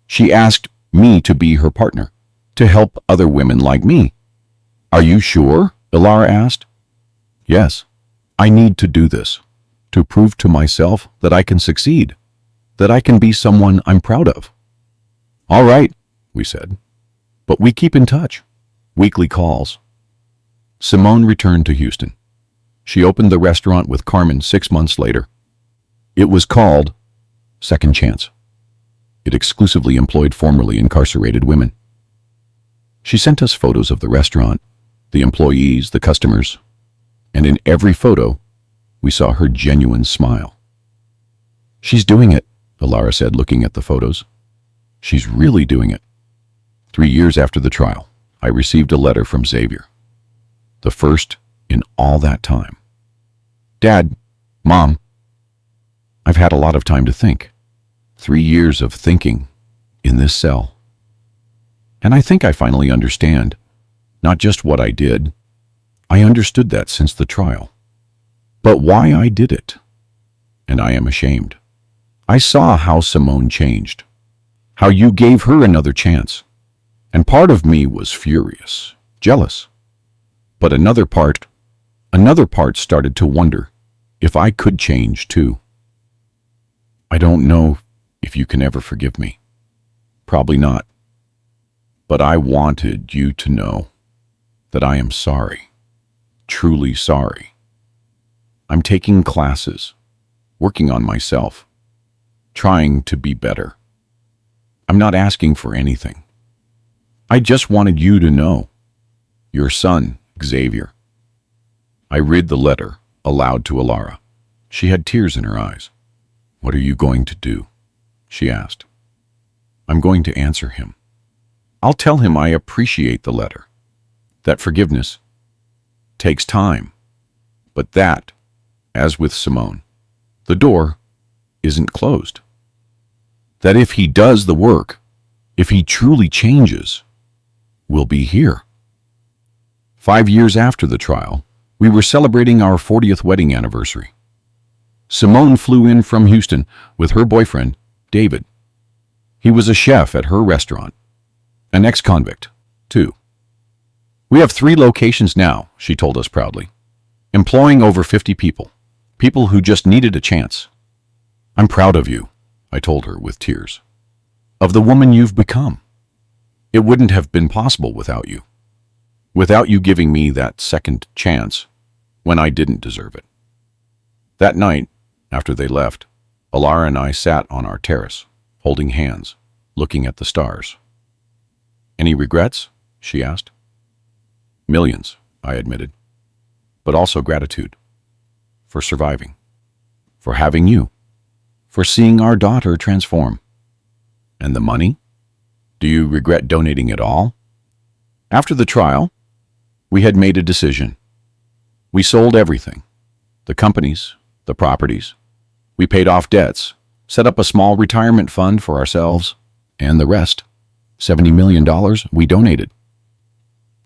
She asked me to be her partner, to help other women like me. Are you sure? Ilara asked. Yes, I need to do this, to prove to myself that I can succeed, that I can be someone I'm proud of. All right, we said, but we keep in touch. Weekly calls. Simone returned to Houston. She opened the restaurant with Carmen 6 months later. It was called Second Chance. It exclusively employed formerly incarcerated women. She sent us photos of the restaurant, the employees, the customers, and in every photo, we saw her genuine smile. She's doing it, Ilara said, looking at the photos. She's really doing it. 3 years after the trial, I received a letter from Xavier. The first in all that time. Dad, Mom, I've had a lot of time to think. 3 years of thinking in this cell. And I think I finally understand, not just what I did. I understood that since the trial. But why I did it. And I am ashamed. I saw how Simone changed. How you gave her another chance. And part of me was furious, jealous. But another part started to wonder if I could change too. I don't know if you can ever forgive me. Probably not. But I wanted you to know that I am sorry. Truly sorry. I'm taking classes, working on myself, trying to be better. I'm not asking for anything. I just wanted you to know. Your son, Xavier. I read the letter aloud to Ilara. She had tears in her eyes. What are you going to do? She asked. I'm going to answer him. I'll tell him I appreciate the letter, that forgiveness takes time, but that, as with Simone, the door isn't closed. That if he does the work, if he truly changes, we'll be here. 5 years after the trial, we were celebrating our 40th wedding anniversary. Simone flew in from Houston with her boyfriend, David. He was a chef at her restaurant, an ex-convict, too. We have 3 locations now, she told us proudly, employing over 50 people, people who just needed a chance. I'm proud of you, I told her with tears, of the woman you've become. It wouldn't have been possible without you. Without you giving me that second chance when I didn't deserve it. That night, after they left, Alara and I sat on our terrace, holding hands, looking at the stars. Any regrets? She asked. Millions, I admitted, but also gratitude for surviving, for having you, for seeing our daughter transform. And the money? Do you regret donating it all? After the trial, we had made a decision. We sold everything, the companies, the properties. We paid off debts, set up a small retirement fund for ourselves, and the rest, $70 million, we donated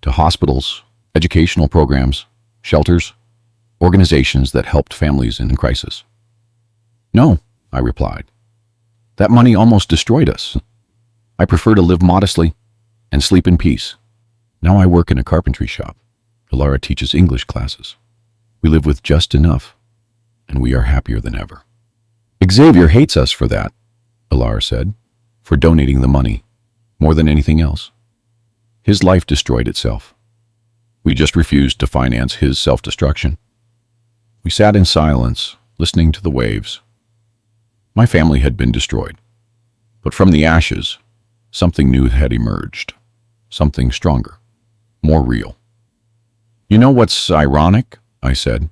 to hospitals, educational programs, shelters, organizations that helped families in crisis. No, I replied. That money almost destroyed us. I prefer to live modestly and sleep in peace. Now I work in a carpentry shop. Alara teaches English classes. We live with just enough, and we are happier than ever. Xavier hates us for that, Alara said, for donating the money, more than anything else. His life destroyed itself. We just refused to finance his self-destruction. We sat in silence, listening to the waves. My family had been destroyed, but from the ashes, something new had emerged, something stronger, more real. You know what's ironic? I said.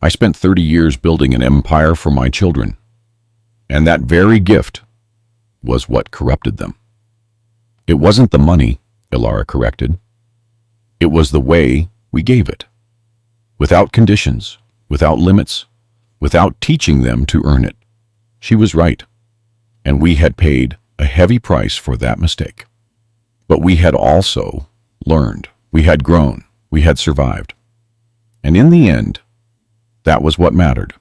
I spent 30 years building an empire for my children, and that very gift was what corrupted them. It wasn't the money, Alara corrected. It was the way we gave it. Without conditions, without limits, without teaching them to earn it. She was right, and we had paid a heavy price for that mistake. But we had also learned, we had grown, we had survived. And in the end, that was what mattered.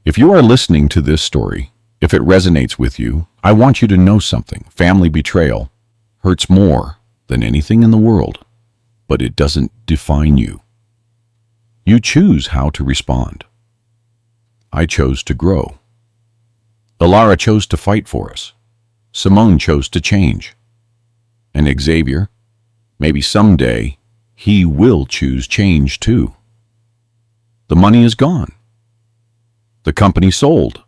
If you are listening to this story, if it resonates with you, I want you to know something. Family betrayal hurts more than anything in the world, but it doesn't define you. You choose how to respond. I chose to grow. Alara chose to fight for us. Simone chose to change. And Xavier, maybe someday, he will choose change too. The money is gone. The company sold.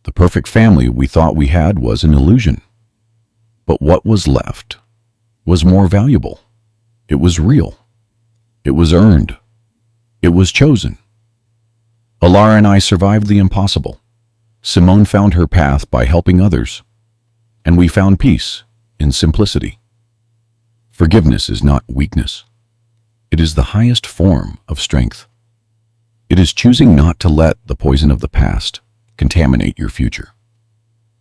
The perfect family we thought we had was an illusion. But what was left was more valuable. It was real. It was earned. It was chosen. Alara and I survived the impossible. Simone found her path by helping others, and we found peace in simplicity. Forgiveness is not weakness. It is the highest form of strength. It is choosing not to let the poison of the past contaminate your future.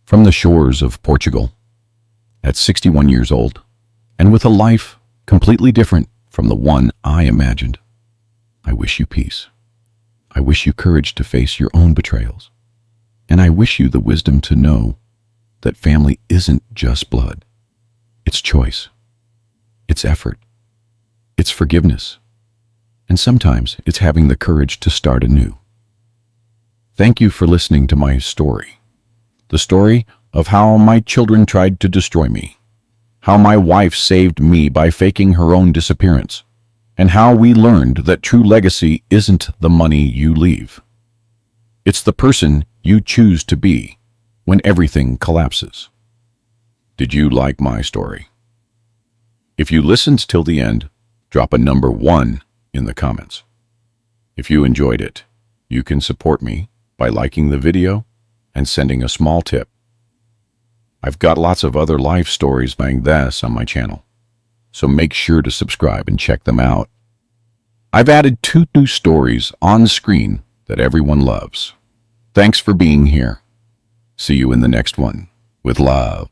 From the shores of Portugal, at 61 years old, and with a life completely different from the one I imagined, I wish you peace. I wish you courage to face your own betrayals. And I wish you the wisdom to know that family isn't just blood. It's choice. It's effort. It's forgiveness. And sometimes it's having the courage to start anew. Thank you for listening to my story. The story of how my children tried to destroy me, how my wife saved me by faking her own disappearance, and how we learned that true legacy isn't the money you leave. It's the person you choose to be when everything collapses. Did you like my story? If you listened till the end, drop a number 1 in the comments. If you enjoyed it, you can support me by liking the video and sending a small tip. I've got lots of other life stories like this on my channel. so make sure to subscribe and check them out. I've added 2 new stories on screen that everyone loves. Thanks for being here. See you in the next one. With love.